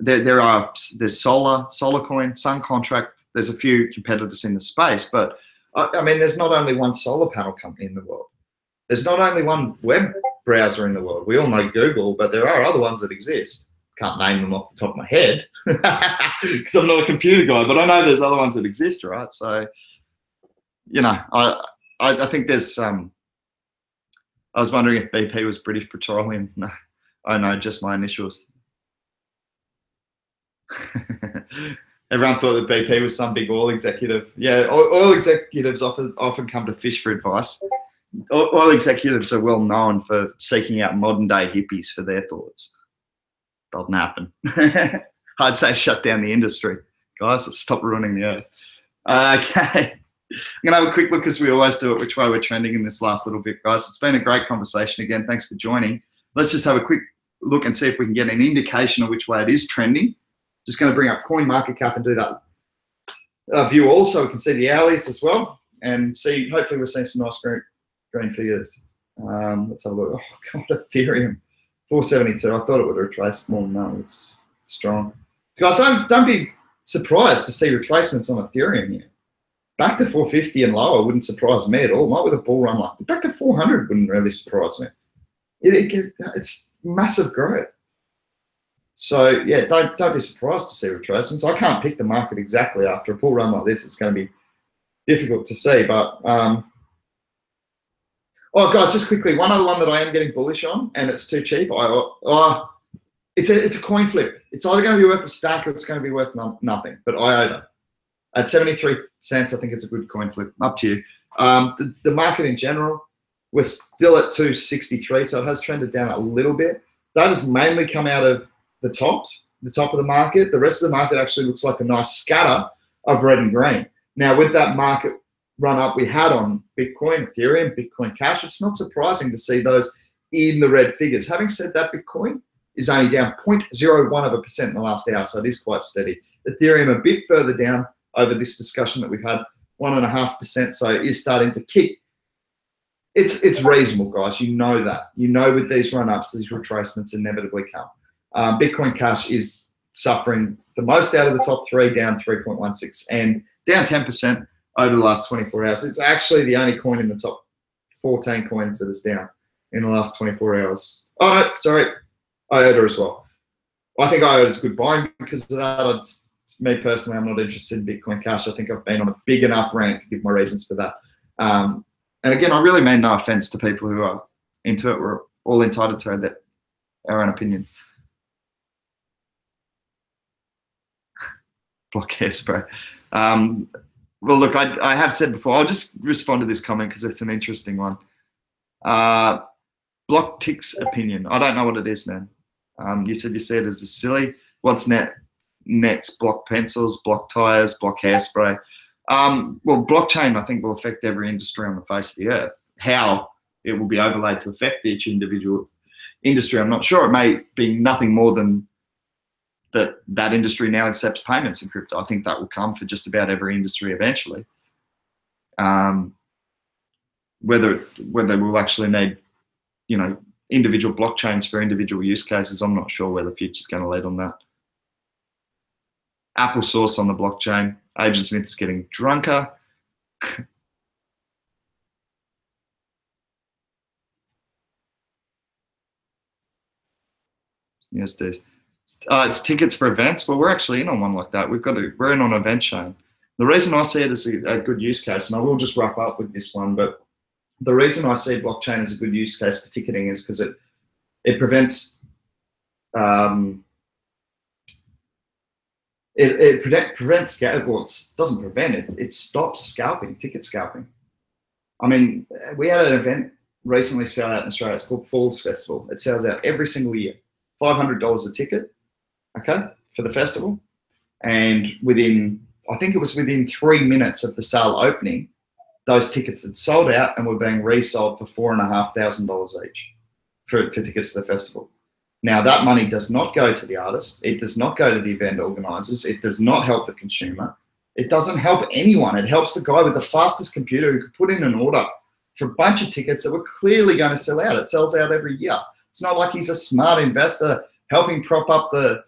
There's solar coin, Sun Contract. There's a few competitors in the space, but I mean, there's not only one solar panel company in the world. There's not only one web browser in the world. We all know Google, but there are other ones that exist. Can't name them off the top of my head because I'm not a computer guy, but I know there's other ones that exist, right? So, you know, I think there's, I was wondering if BP was British Petroleum. No, I know, just my initials. Everyone thought that BP was some big oil executive. Yeah, oil executives often come to fish for advice. Oil executives are well known for seeking out modern day hippies for their thoughts. Doesn't happen. I'd say shut down the industry. Guys, let's stop ruining the earth. Okay. I'm going to have a quick look, as we always do, at which way we're trending in this last little bit, guys. It's been a great conversation again. Thanks for joining. Let's just have a quick look and see if we can get an indication of which way it is trending. Just going to bring up coin market cap and do that view all, so we can see the hourlies as well and see. Hopefully, we're seeing some nice green figures. Let's have a look. Oh God, Ethereum 472. I thought it would retrace more than that. It's strong, guys. Don't be surprised to see retracements on Ethereum here. Back to 450 and lower wouldn't surprise me at all. Not with a bull run like back to 400 wouldn't really surprise me. It's massive growth. So yeah, don't be surprised to see retracements. I can't pick the market exactly after a bull run like this. It's going to be difficult to see. But oh, guys, just quickly, one other one that I am getting bullish on, and it's too cheap. It's a coin flip. It's either going to be worth a stack or it's going to be worth nothing. But IOTA at 73 cents, I think it's a good coin flip. Up to you. The market in general, we're still at 263, so it has trended down a little bit. That has mainly come out of the top of the market. The rest of the market actually looks like a nice scatter of red and green. Now, with that market run up we had on Bitcoin, Ethereum, Bitcoin Cash, it's not surprising to see those in the red figures. Having said that, Bitcoin is only down 0.01% in the last hour, so it is quite steady. Ethereum a bit further down over this discussion that we've had, 1.5%, so it is starting to kick. It's reasonable, guys. You know that. You know with these run-ups, these retracements inevitably come. Bitcoin Cash is suffering the most out of the top three, down 3.16 and down 10% over the last 24 hours. It's actually the only coin in the top 14 coins that is down in the last 24 hours. Oh, no, sorry, IOTA as well. I think IOTA is good buying because of that. Me personally, I'm not interested in Bitcoin Cash. I think I've been on a big enough rant to give my reasons for that. And again, I really mean no offense to people who are into it. We're all entitled to our own opinions. Block hairspray. Well, look, I have said before, I'll just respond to this comment because it's an interesting one. Block Tick's opinion. I don't know what it is, man. You said you see it as a silly. What's next? Block pencils, block tires, block hairspray. Well, blockchain, I think, will affect every industry on the face of the earth. How it will be overlaid to affect each individual industry, I'm not sure. It may be nothing more than that industry now accepts payments in crypto. I think that will come for just about every industry eventually. Whether we'll actually need, individual blockchains for individual use cases, I'm not sure where the future's going to lead on that. Apple sauce on the blockchain. Agent Smith is getting drunker. Yes, dude. It's tickets for events. Well, we're actually in on one like that. We're in on Event Chain. The reason I see it as a good use case, and I will just wrap up with this one, but the reason I see blockchain as a good use case for ticketing is because it prevents it prevents well, it doesn't prevent it. It stops scalping, ticket scalping. I mean, we had an event recently sell out in Australia. It's called Falls Festival. It sells out every single year. $500 a ticket, okay, for the festival. And I think it was within 3 minutes of the sale opening, those tickets had sold out and were being resold for $4,500 each for tickets to the festival. Now, that money does not go to the artist. It does not go to the event organizers. It does not help the consumer. It doesn't help anyone. It helps the guy with the fastest computer who could put in an order for a bunch of tickets that were clearly going to sell out. It sells out every year. It's not like he's a smart investor helping prop up the,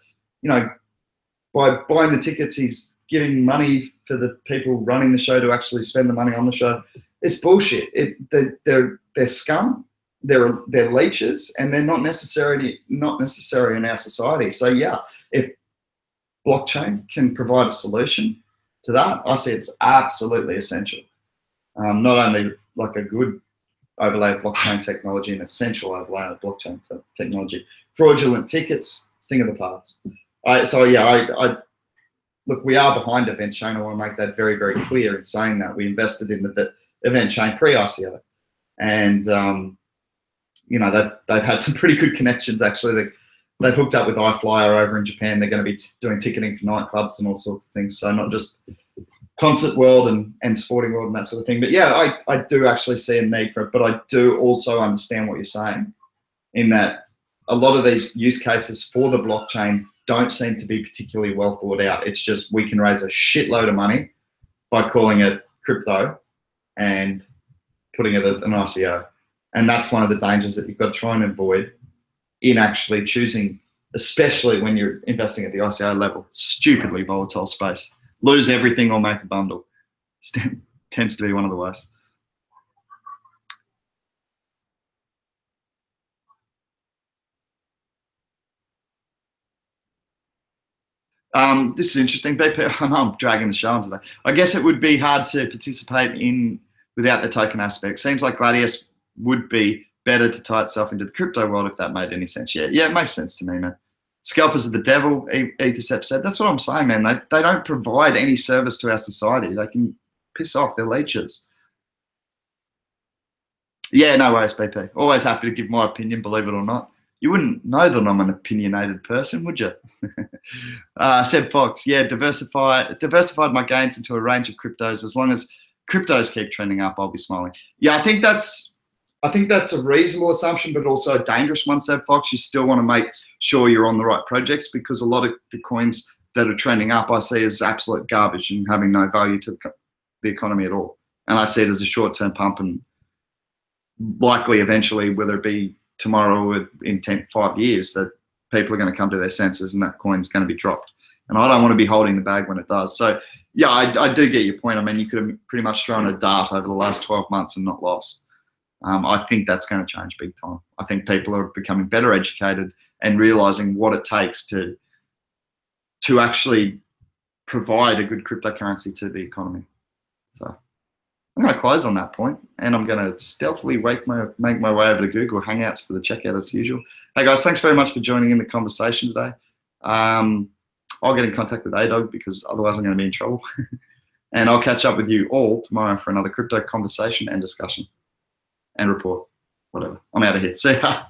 by buying the tickets, he's giving money for the people running the show to actually spend the money on the show. It's bullshit. They're scum. They're leeches, and they're not necessary in our society. So yeah, if blockchain can provide a solution to that, I see it's absolutely essential. Not only like a good overlay of blockchain technology, an essential overlay of blockchain technology. Fraudulent tickets, thing of the past. Look, we are behind Event Chain. I want to make that very, very clear in saying that. We invested in the Event Chain pre-ICO, and they've had some pretty good connections actually. They've hooked up with iFlyer over in Japan. They're going to be doing ticketing for nightclubs and all sorts of things. So not just concert world and sporting world and that sort of thing. But yeah, I do actually see a need for it. But I do also understand what you're saying, in that a lot of these use cases for the blockchain don't seem to be particularly well thought out. It's just, we can raise a shitload of money by calling it crypto and putting it at an ICO. And that's one of the dangers that you've got to try and avoid in actually choosing, especially when you're investing at the ICO level. Stupidly volatile space. Lose everything or make a bundle. Tends to be one of the worst. This is interesting. BP, I know I'm dragging the show on today. I guess it would be hard to participate in without the token aspect. Seems like Gladius would be better to tie itself into the crypto world, if that made any sense. Yeah, it makes sense to me, man. Scalpers are the devil, Ethercept said. That's what I'm saying, man. They don't provide any service to our society. They can piss off. They're leeches. Yeah, no worries, BP. Always happy to give my opinion, believe it or not. You wouldn't know that I'm an opinionated person, would you? Seb Fox, yeah, diversified my gains into a range of cryptos. As long as cryptos keep trending up, I'll be smiling. Yeah, I think that's a reasonable assumption, but also a dangerous one, Seb Fox. You still want to make sure you're on the right projects, because a lot of the coins that are trending up I see as absolute garbage and having no value to the economy at all. And I see it as a short-term pump, and likely eventually, whether it be tomorrow or in 5 years, that people are going to come to their senses and that coin's going to be dropped. And I don't want to be holding the bag when it does. So yeah, I do get your point. I mean, you could have pretty much thrown a dart over the last 12 months and not lost. I think that's going to change big time. I think people are becoming better educated and realizing what it takes to actually provide a good cryptocurrency to the economy. So I'm going to close on that point, and I'm going to stealthily make my way over to Google Hangouts for the checkout as usual. Hey guys, thanks very much for joining in the conversation today. I'll get in contact with ADOG because otherwise I'm going to be in trouble. And I'll catch up with you all tomorrow for another crypto conversation and discussion and report, whatever. I'm out of here. See ya.